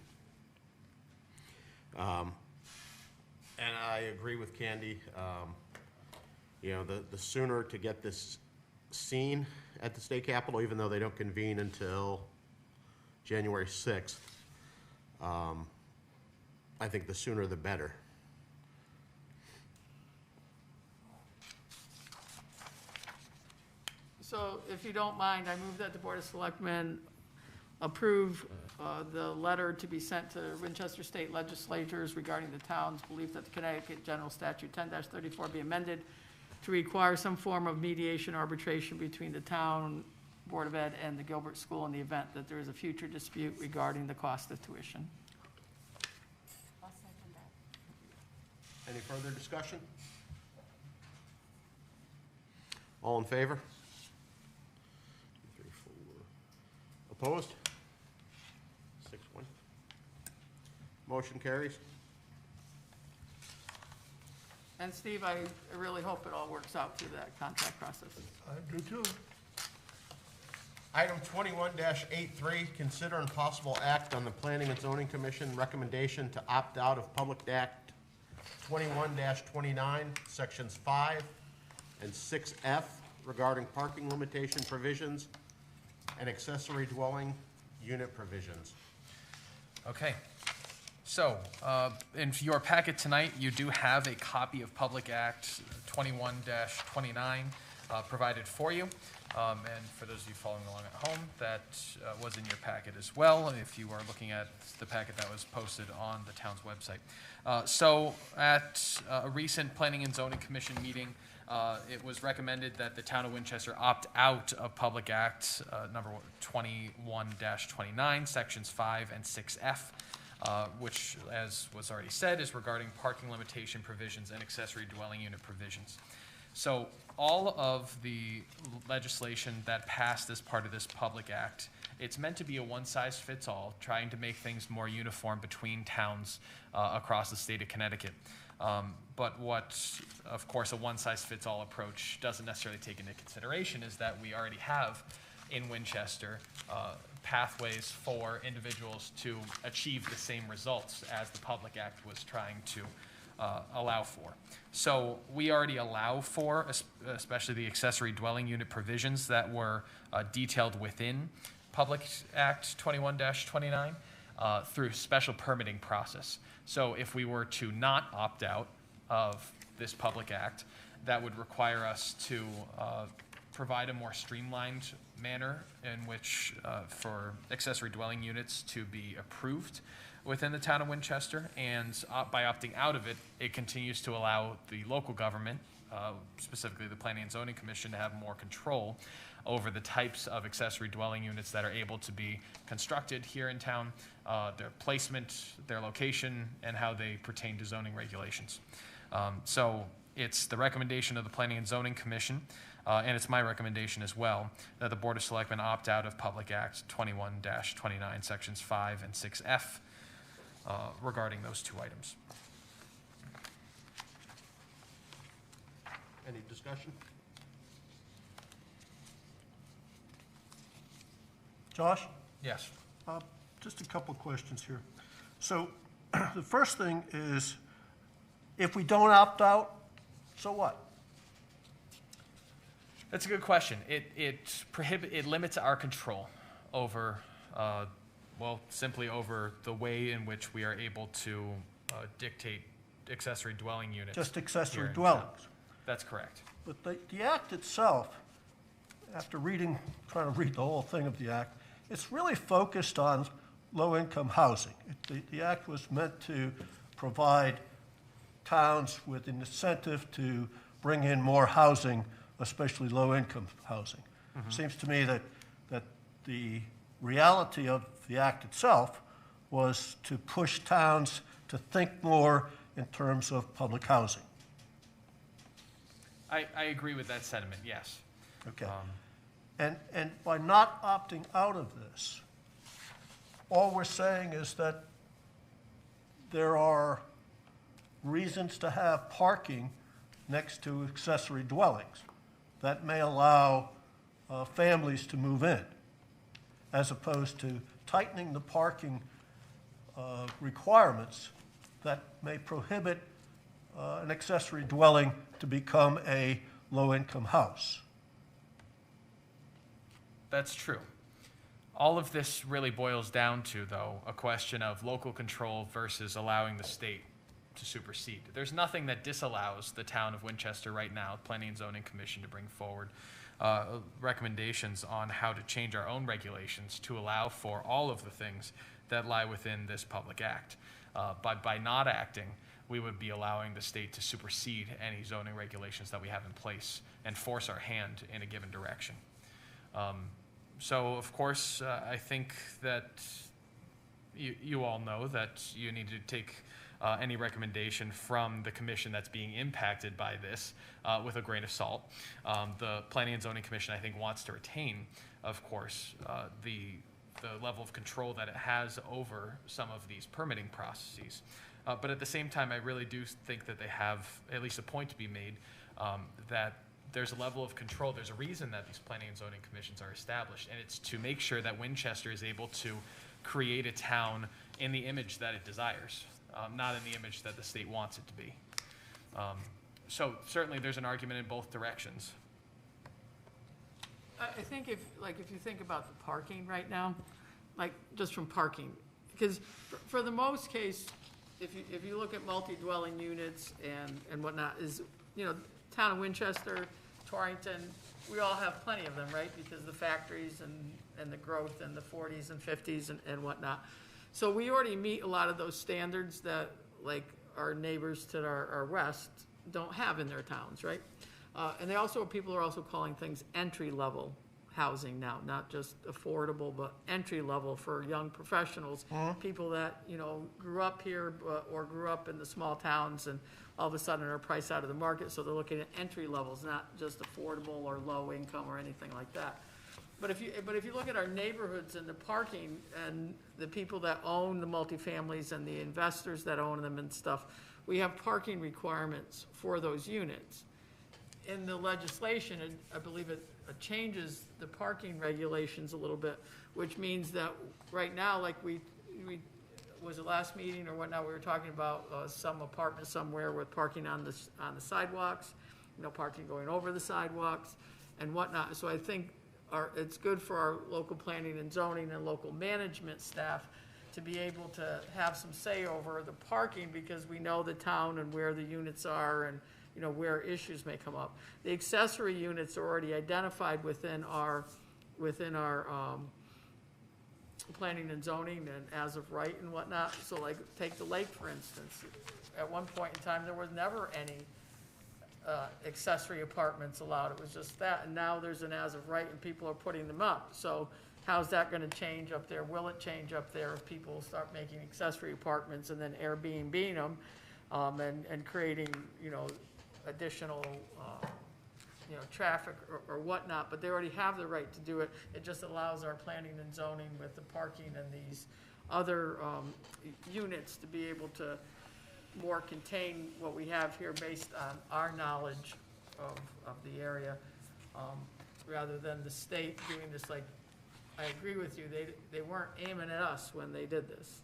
And I agree with Candy. You know, the sooner to get this seen at the state capitol, even though they don't convene until January 6th, I think the sooner the better. So if you don't mind, I move that the Board of Selectmen approve the letter to be sent to Winchester State legislators regarding the town's belief that the Connecticut General Statute 10-34 be amended to require some form of mediation arbitration between the town, Board of Ed, and the Gilbert School in the event that there is a future dispute regarding the cost of tuition. I'll second that. Any further discussion? All in favor? 2, 3, 4. Opposed? 6-1. Motion carries. And Steve, I really hope it all works out through that contract process. I do too. Item 21-83, consider and possible act on the Planning and Zoning Commission recommendation to opt out of Public Act 21-29, Sections 5 and 6F regarding parking limitation provisions and accessory dwelling unit provisions. Okay. So, in your packet tonight, you do have a copy of Public Act 21-29 provided for you. And for those of you following along at home, that was in your packet as well, if you are looking at the packet that was posted on the town's website. So, at a recent Planning and Zoning Commission meeting, it was recommended that the town of Winchester opt out of Public Act number 21-29, Sections 5 and 6F. Which, as was already said, is regarding parking limitation provisions and accessory dwelling unit provisions. So all of the legislation that passed as part of this Public Act, it's meant to be a one-size-fits-all, trying to make things more uniform between towns across the state of Connecticut. But what, of course, a one-size-fits-all approach doesn't necessarily take into consideration is that we already have in Winchester pathways for individuals to achieve the same results as the Public Act was trying to allow for. So we already allow for, especially the accessory dwelling unit provisions that were detailed within Public Act 21-29 through special permitting process. So if we were to not opt out of this Public Act, that would require us to provide a more streamlined manner in which for accessory dwelling units to be approved within the town of Winchester, and by opting out of it, it continues to allow the local government, specifically the Planning and Zoning Commission, to have more control over the types of accessory dwelling units that are able to be constructed here in town, their placement, their location, and how they pertain to zoning regulations. So it's the recommendation of the Planning and Zoning Commission, and it's my recommendation as well, that the Board of Selectmen opt out of Public Act 21-29, Sections 5 and 6F regarding those two items. Any discussion? Josh? Yes. Just a couple of questions here. So the first thing is, if we don't opt out, so what? That's a good question. It limits our control over, simply over the way in which we are able to dictate accessory dwelling units. Just accessory here in dwellings. town. That's correct. But the act itself, after trying to read the whole thing of the act, it's really focused on low-income housing. The act was meant to provide towns with an incentive to bring in more housing, especially low-income housing. Seems to me that the reality of the act itself was to push towns to think more in terms of public housing. I agree with that sentiment, yes. Okay. And by not opting out of this, all we're saying is that there are reasons to have parking next to accessory dwellings that may allow families to move in, as opposed to tightening the parking requirements that may prohibit an accessory dwelling to become a low-income house. That's true. All of this really boils down to, though, a question of local control versus allowing the state to supersede. There's nothing that disallows the town of Winchester right now, Planning and Zoning Commission, to bring forward recommendations on how to change our own regulations to allow for all of the things that lie within this public act. By not acting, we would be allowing the state to supersede any zoning regulations that we have in place and force our hand in a given direction. So, of course, I think that you all know that you need to take any recommendation from the commission that's being impacted by this with a grain of salt. The Planning and Zoning Commission, I think, wants to retain, of course, the level of control that it has over some of these permitting processes. But at the same time, I really do think that they have at least a point to be made that there's a level of control. There's a reason that these planning and zoning commissions are established, and it's to make sure that Winchester is able to create a town in the image that it desires, not in the image that the state wants it to be. So certainly there's an argument in both directions. I think if you think about the parking right now, like just from parking, because for the most case, if you look at multi-dwelling units and whatnot, is, town of Winchester, Torrington, we all have plenty of them, right? Because the factories and the growth in the 40s and 50s and whatnot. So we already meet a lot of those standards that, like, our neighbors to our west don't have in their towns, right? And people are also calling things entry-level housing now, not just affordable, but entry-level for young professionals, people that, grew up here or grew up in the small towns and all of a sudden are priced out of the market, so they're looking at entry levels, not just affordable or low income or anything like that. But if you look at our neighborhoods and the parking and the people that own the multifamilies and the investors that own them and stuff, we have parking requirements for those units. In the legislation, I believe it changes the parking regulations a little bit, which means that right now, like we was the last meeting or whatnot, we were talking about some apartment somewhere with parking on the sidewalks, parking going over the sidewalks and whatnot. So I think it's good for our local planning and zoning and local management staff to be able to have some say over the parking, because we know the town and where the units are and where issues may come up. The accessory units are already identified within our planning and zoning and as of right and whatnot. So like take the lake, for instance. At one point in time, there was never any accessory apartments allowed. It was just that, and now there's an as of right and people are putting them up. So how's that gonna change up there? Will it change up there if people start making accessory apartments and then Airbnb them and creating, additional traffic or whatnot, but they already have the right to do it. It just allows our planning and zoning with the parking and these other units to be able to more contain what we have here based on our knowledge of the area, rather than the state doing this. Like, I agree with you, they weren't aiming at us when they did this.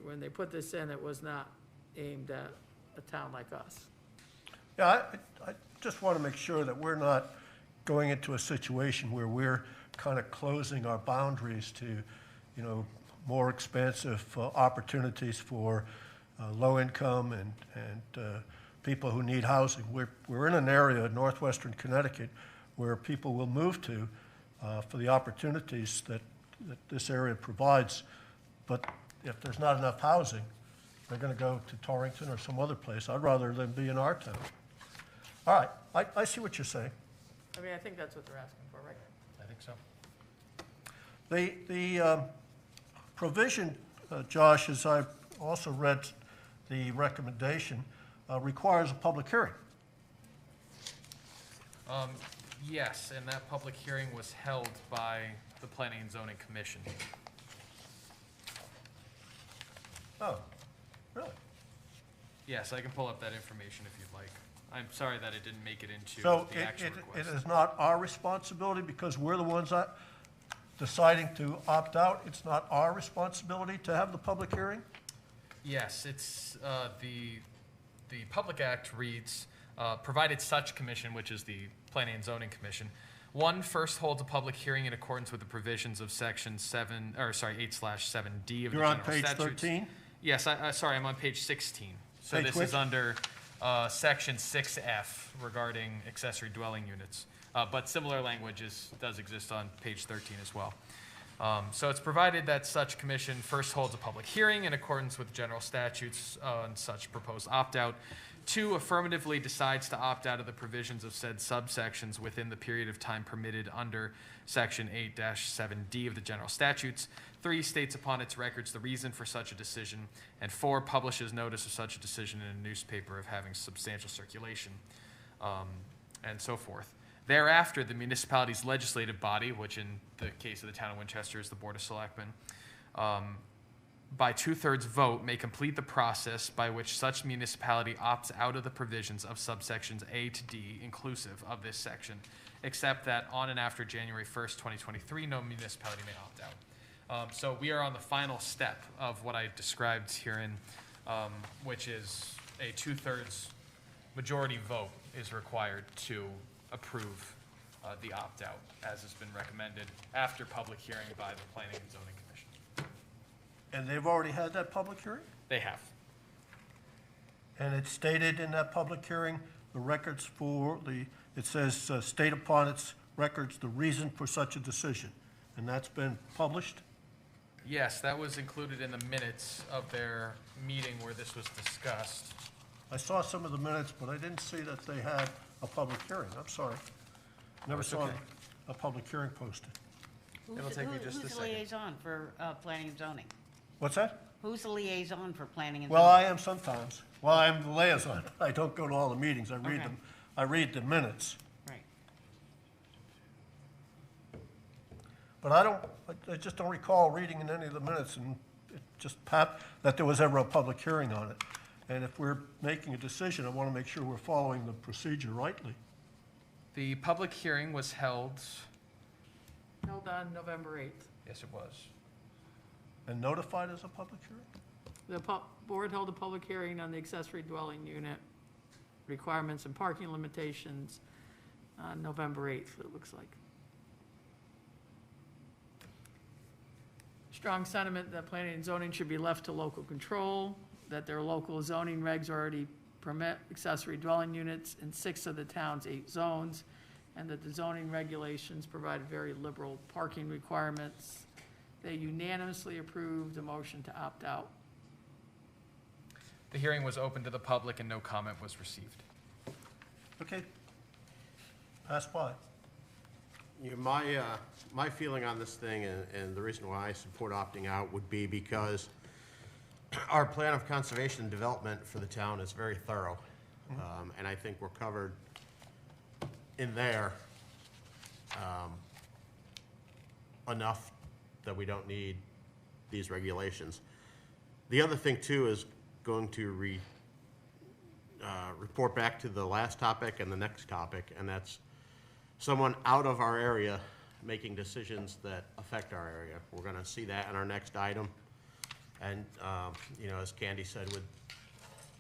When they put this in, it was not aimed at a town like us. Yeah, I just want to make sure that we're not going into a situation where we're kind of closing our boundaries to, more expansive opportunities for low income and people who need housing. We're in an area in northwestern Connecticut where people will move to for the opportunities that this area provides. But if there's not enough housing, they're going to go to Torrington or some other place. I'd rather than be in our town. All right, I see what you're saying. I mean, I think that's what they're asking for, right? I think so. The provision, Josh, as I've also read the recommendation, requires a public hearing. Yes, and that public hearing was held by the Planning and Zoning Commission. Oh, really? Yes, I can pull up that information if you'd like. I'm sorry that it didn't make it into So the actual it request. is not our responsibility because we're the ones that deciding to opt out? It's not our responsibility to have the public hearing? Yes, it's, the Public Act reads, provided such commission, which is the Planning and Zoning Commission, one, first holds a public hearing in accordance with the provisions of section 8/7D of the You're on general page statutes. 13? Yes, sorry, I'm on page 16. So Page this which? is under section 6F regarding accessory dwelling units. But similar language does exist on page 13 as well. So it's provided that such commission first holds a public hearing in accordance with general statutes on such proposed opt-out. Two, affirmatively decides to opt out of the provisions of said subsections within the period of time permitted under section 8-7D of the general statutes. Three, states upon its records the reason for such a decision. And four, publishes notice of such a decision in a newspaper of having substantial circulation, and so forth. Thereafter, the municipality's legislative body, which in the case of the town of Winchester is the Board of Selectmen, by 2/3 vote, may complete the process by which such municipality opts out of the provisions of subsections A to D inclusive of this section, except that on and after January 1st, 2023, no municipality may opt out. So we are on the final step of what I described herein, which is a 2/3 majority vote is required to approve the opt-out, as has been recommended after public hearing by the Planning and Zoning Commission. And they've already had that public hearing? They have. And it's stated in that public hearing, the records for it says, state upon its records the reason for such a decision. And that's been published? Yes, that was included in the minutes of their meeting where this was discussed. I saw some of the minutes, but I didn't see that they had a public hearing. I'm sorry. Never That's saw okay. a public hearing posted. It'll take me just a Who's the second. liaison for planning and zoning? What's that? Who's the liaison for planning and Well, zoning? I am sometimes. Well, I'm the liaison. I don't go to all the meetings. I read Okay. them. I read the minutes. Right. But I just don't recall reading in any of the minutes and it just that there was ever a public hearing on it. And if we're making a decision, I want to make sure we're following the procedure rightly. The public hearing was held, Held on November 8th. yes, it was. And notified as a public hearing? The board held a public hearing on the accessory dwelling unit requirements and parking limitations on November 8th, it looks like. Strong sentiment that planning and zoning should be left to local control, that their local zoning regs already permit accessory dwelling units in 6 of the town's 8 zones, and that the zoning regulations provide very liberal parking requirements. They unanimously approved the motion to opt out. The hearing was open to the public and no comment was received. Okay. Pass by. My feeling on this thing, and the reason why I support opting out would be because our plan of conservation and development for the town is very thorough. And I think we're covered in there enough that we don't need these regulations. The other thing too is going to report back to the last topic and the next topic, and that's someone out of our area making decisions that affect our area. We're gonna see that in our next item. And, as Candy said,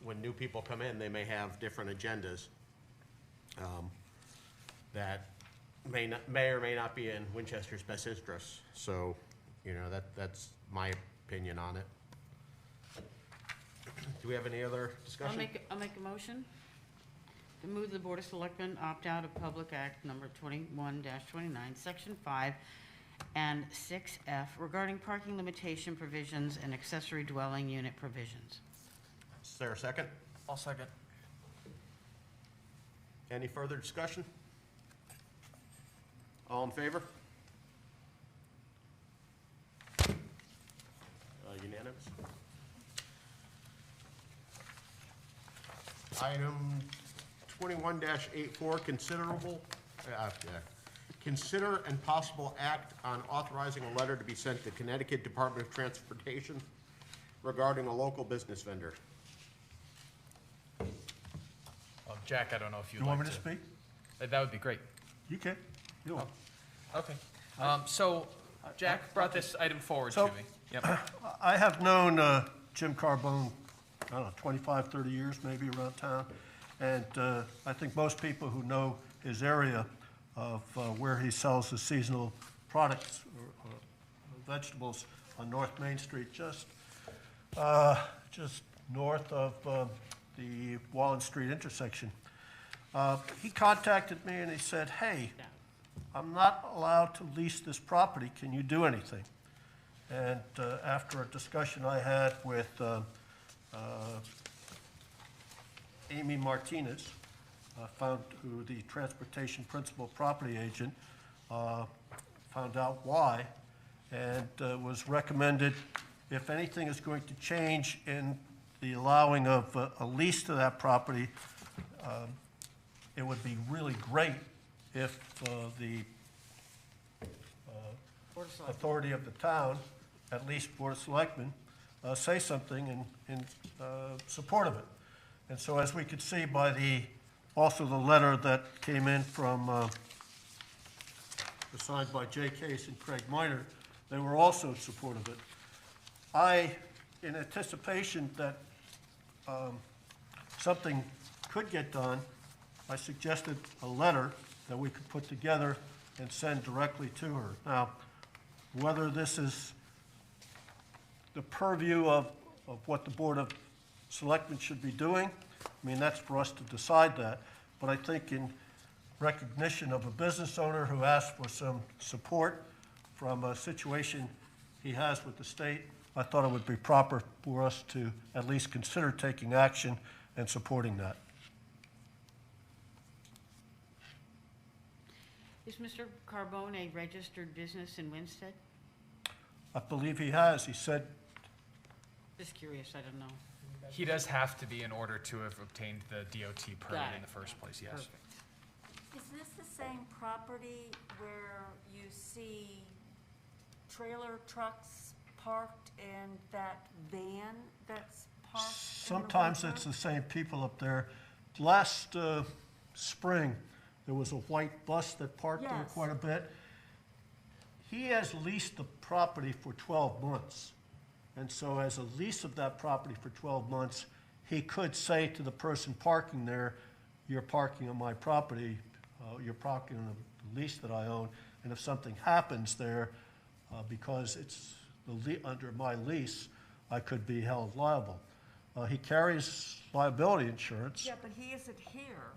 when new people come in, they may have different agendas that may or may not be in Winchester's best interests. So, that's my opinion on it. Do we have any other discussion? I'll make a motion to move the Board of Selectmen opt out of Public Act number 21-29, Section 5 and 6F regarding parking limitation provisions and accessory dwelling unit provisions. Is there a second? I'll second. Any further discussion? All in favor? Unanimous. Item 21-84, consider and possible act on authorizing a letter to be sent to Connecticut Department of Transportation regarding a local business vendor. Jack, I don't know if you'd You like want me to speak? That would be great. You can. You want. Okay. So Jack brought this item forward to So- me. Yep. I have known Jim Carbone, I don't know, 25, 30 years maybe around town. And I think most people who know his area of where he sells his seasonal products or vegetables on North Main Street, just north of the Wallen Street intersection. He contacted me and he said, hey, I'm not allowed to lease this property. Can you do anything? And after a discussion I had with Amy Martinez, who the transportation principal property agent, found out why, and was recommended, if anything is going to change in the allowing of a lease to that property, it would be really great if the authority of the town, at least Board of Selectmen, say something in support of it. And so as we could see by also the letter that came in from, was signed by Jay Case and Craig Minor, they were also in support of it. In anticipation that something could get done, I suggested a letter that we could put together and send directly to her. Now, whether this is the purview of what the Board of Selectmen should be doing, I mean, that's for us to decide that. But I think in recognition of a business owner who asked for some support from a situation he has with the state, I thought it would be proper for us to at least consider taking action and supporting that. Is Mr. Carbone a registered business in Winstead? I believe he has. He said, Just curious, I don't know. He does have to be in order to have obtained the DOT permit Got in it. the first place, yes. Perfect. Is this the same property where you see trailer trucks parked and that van that's parked in the sometimes winter? it's the same people up there. Last spring, there was a white bus that parked there Yes. quite a bit. He has leased the property for 12 months. And so as a lease of that property for 12 months, he could say to the person parking there, you're parking on my property, you're parking on the lease that I own, and if something happens there, because it's under my lease, I could be held liable. He carries liability insurance. Yeah, but he isn't here.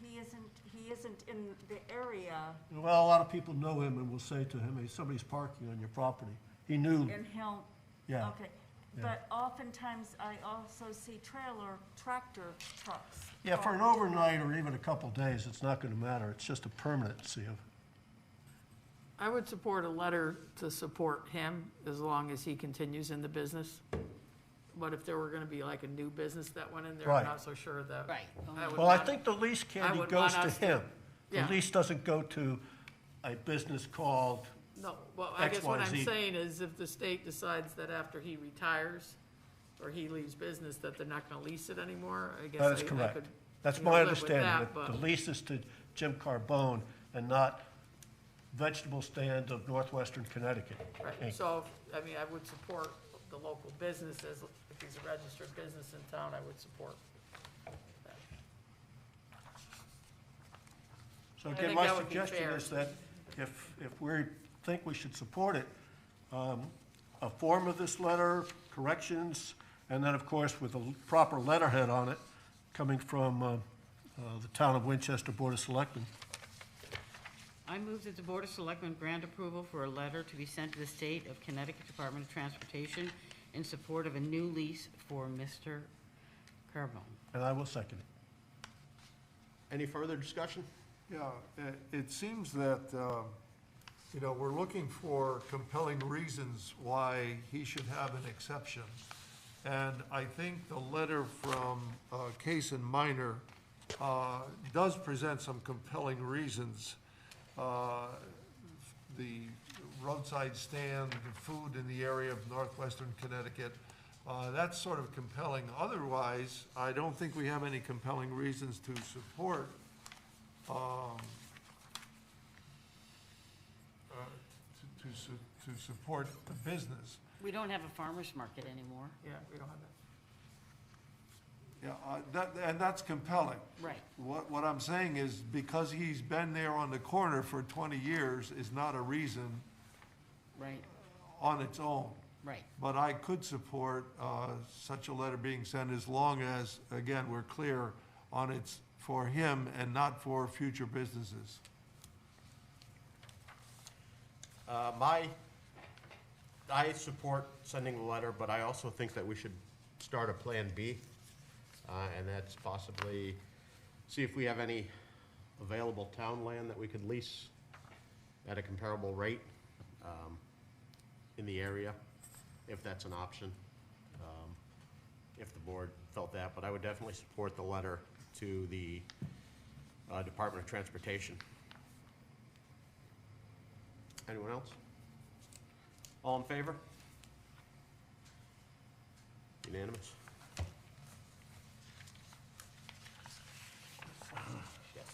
He isn't in the area, Well, a lot of people know him and will say to him, hey, somebody's parking on your property. He knew, and he'll, yeah. okay. Yeah. But oftentimes I also see tractor trucks. Yeah, for an parked. overnight or even a couple days, it's not gonna matter. It's just a permanency of, I would support a letter to support him as long as he continues in the business. But if there were gonna be like a new business that went in there, Right. I'm not so sure that. Right. I would well, I want- think the lease candy would goes want to us to- him. The Yeah. lease doesn't go to a business called, No, well, I guess what I'm XYZ. saying is if the state decides that after he retires or he leaves business, that they're not gonna lease it anymore, I guess that is I correct. could, That's you know, my live with understanding, that, that the but- lease is to Jim Carbone and not Vegetable Stand of Northwestern Connecticut. right, Inc. so, I mean, I would support the local businesses, if he's a registered business in town, I would support that. So I again, think my that would be suggestion fair. is that if we think we should support it, a form of this letter, corrections, and then, of course, with a proper letterhead on it, coming from the Town of Winchester Board of Selectmen. I move that the Board of Selectmen grant approval for a letter to be sent to the State of Connecticut Department of Transportation in support of a new lease for Mr. Carbone. And I will second it. Any further discussion? Yeah, it seems that you know, we're looking for compelling reasons why he should have an exception. And I think the letter from Case and Minor does present some compelling reasons. The roadside stand, the food in the area of northwestern Connecticut, that's sort of compelling. Otherwise, I don't think we have any compelling reasons to support to support the business. We don't have a farmer's market anymore. Yeah, we don't have that. Yeah, and that's compelling. Right. What I'm saying is, because he's been there on the corner for 20 years is not a reason Right, on its own. right. But I could support such a letter being sent as long as, again, we're clear on it's for him and not for future businesses. I support sending the letter, but I also think that we should start a Plan B, and that's possibly see if we have any available town land that we could lease at a comparable rate in the area, if that's an option, if the board felt that. But I would definitely support the letter to the Department of Transportation. Anyone else? All in favor? Unanimous? Yes.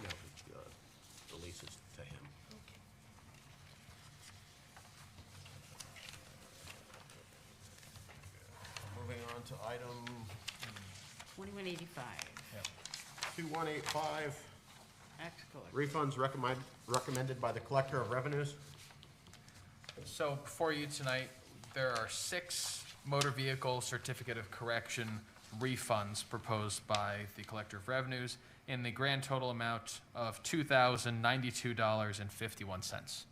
No, the lease is to him. Moving on to item 2185, 2185. tax collector. Refunds recommended by the Collector of Revenues. So before you tonight, there are 6 motor vehicle certificate of correction refunds proposed by the Collector of Revenues in the grand total amount of $2,092.51.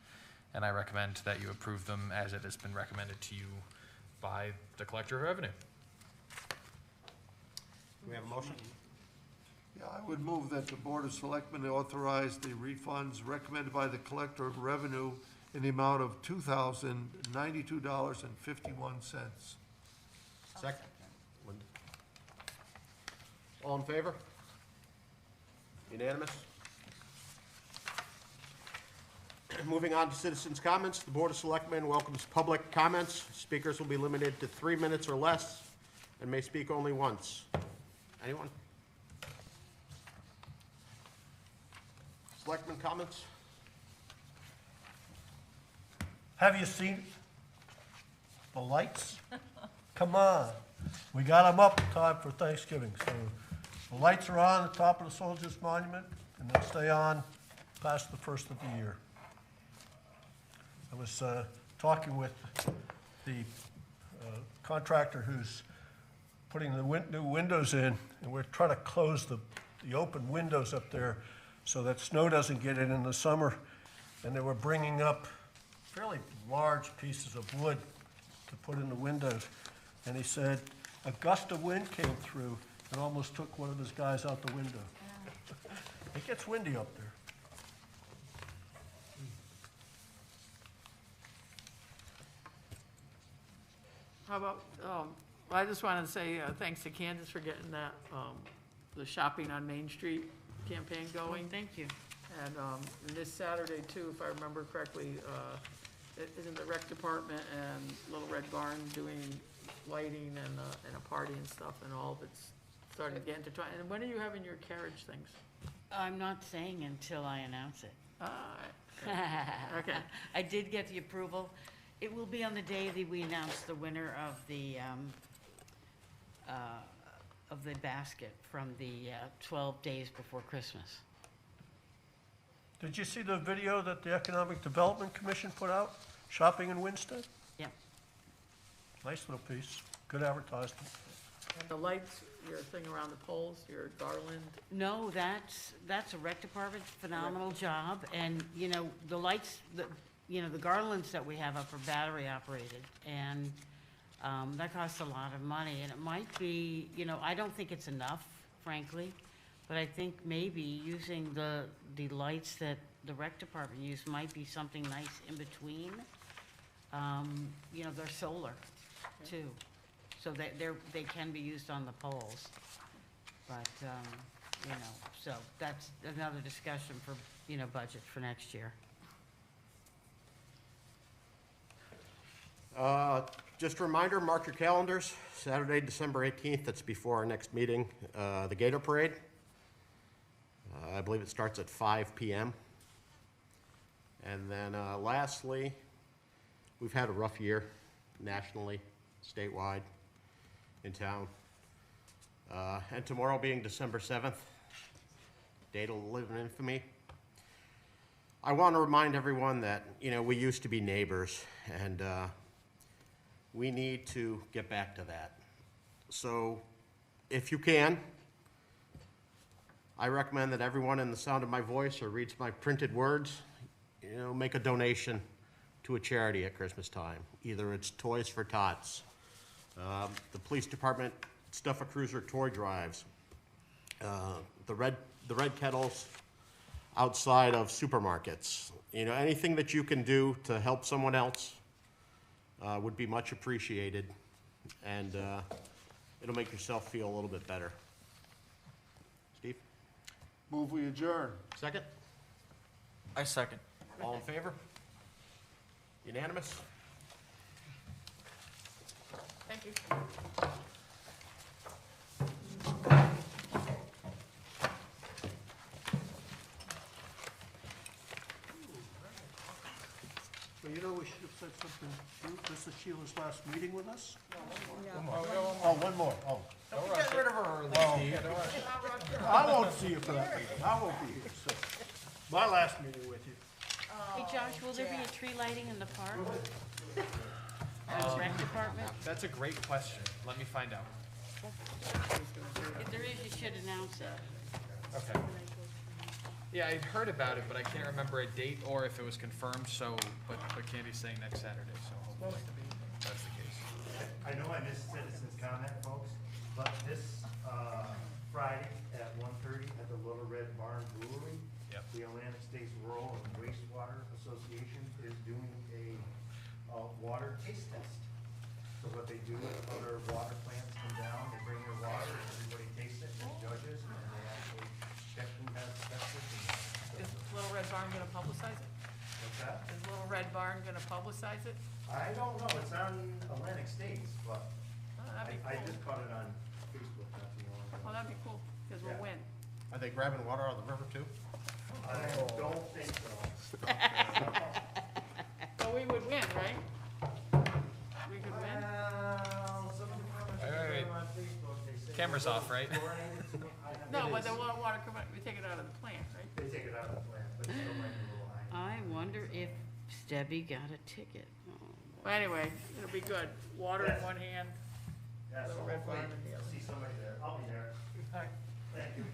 And I recommend that you approve them as it has been recommended to you by the Collector of Revenue. Do we have a motion? Yeah, I would move that the Board of Selectmen authorize the refunds recommended by the Collector of Revenue in the amount of $2,092.51. Second. Linda. All in favor? Unanimous? Moving on to citizens' comments, the Board of Selectmen welcomes public comments. Speakers will be limited to 3 minutes or less and may speak only once. Anyone? Selectmen comments? Have you seen the lights? Come on. We got them up in time for Thanksgiving, so the lights are on the top of the Soldiers Monument, and they'll stay on past the first of the year. I was talking with the contractor who's putting the new windows in, and we're trying to close the open windows up there so that snow doesn't get in the summer. And they were bringing up fairly large pieces of wood to put in the windows. And he said a gust of wind came through and almost took one of his guys out the window. It gets windy up there. How about, I just wanted to say thanks to Candace for getting that, the Shopping on Main Street campaign going. Thank you. And this Saturday too, if I remember correctly, isn't the rec department and Little Red Barn doing lighting and a party and stuff and all of it's starting to get into try. And when are you having your carriage things? I'm not saying until I announce it. Okay. I did get the approval. It will be on the day that we announce the winner of the basket from the 12 days before Christmas. Did you see the video that the Economic Development Commission put out, shopping in Winchester? Yep. Nice little piece, good advertisement. And the lights, your thing around the poles, your garland. No, that's a rec department, phenomenal job. And, you know, the lights, the garlands that we have up are battery operated. And that costs a lot of money. And it might be, I don't think it's enough, frankly. But I think maybe using the lights that the rec department used might be something nice in between. You know, they're solar too, so they can be used on the poles. But, you know, so that's another discussion for, you know, budget for next year. Just a reminder, mark your calendars, Saturday, December 18th, that's before our next meeting, the Gator Parade. I believe it starts at 5 p.m. And then lastly, we've had a rough year nationally, statewide, in town. And tomorrow being December 7th, date will live in infamy. I want to remind everyone that, you know, we used to be neighbors, and we need to get back to that. So if you can, I recommend that everyone in the sound of my voice or reads my printed words, you know, make a donation to a charity at Christmas time. Either it's Toys for Tots, the police department Stuff a Cruiser toy drives, the red kettles outside of supermarkets. You know, anything that you can do to help someone else would be much appreciated, and it'll make yourself feel a little bit better. Steve? Move we adjourn. Second? I second. All in favor? Unanimous? Thank you. Well, you know, we should have said something. This is Sheila's last meeting with us? No. Oh, one more. Oh. Get rid of her early, Steve. I won't see you for that meeting. I won't be here, so. My last meeting with you. Hey, Josh, will there be a tree lighting in the park? At the rec department? That's a great question. Let me find out. If there is, you should announce it. Okay. Yeah, I heard about it, but I can't remember a date or if it was confirmed, so, but Candy's saying next Saturday, so hopefully that's the case. I know I missed citizens' comment, folks, but this Friday at 1:30 at the Little Red Barn Brewery, Yep. the Atlantic States Rural and Wastewater Association is doing a water taste test. So what they do is other water plants come down, they bring their water, and everybody tastes it, and judges, and they actually check who has the best system. Is Little Red Barn gonna publicize it? What's that? Is Little Red Barn gonna publicize it? I don't know, it's on Atlantic States, but Oh, that'd be I cool. just caught it on Facebook not too long ago. Oh, that'd be cool, because we'll Yeah. win. Are they grabbing water out of the river too? I don't think so. So we would win, right? We could win? Well, some of the comments Wait. on Facebook, they say. Camera's off, right? No, but the water, we take it out of the plant, right? They take it out of the plant, but it still might be a little high. I wonder if Stebby got a ticket. Oh, Well, anyway, it'll be good. Water in one hand. Yeah, so Little Red hopefully Barn in the other. see somebody there. I'll be there. Thank you.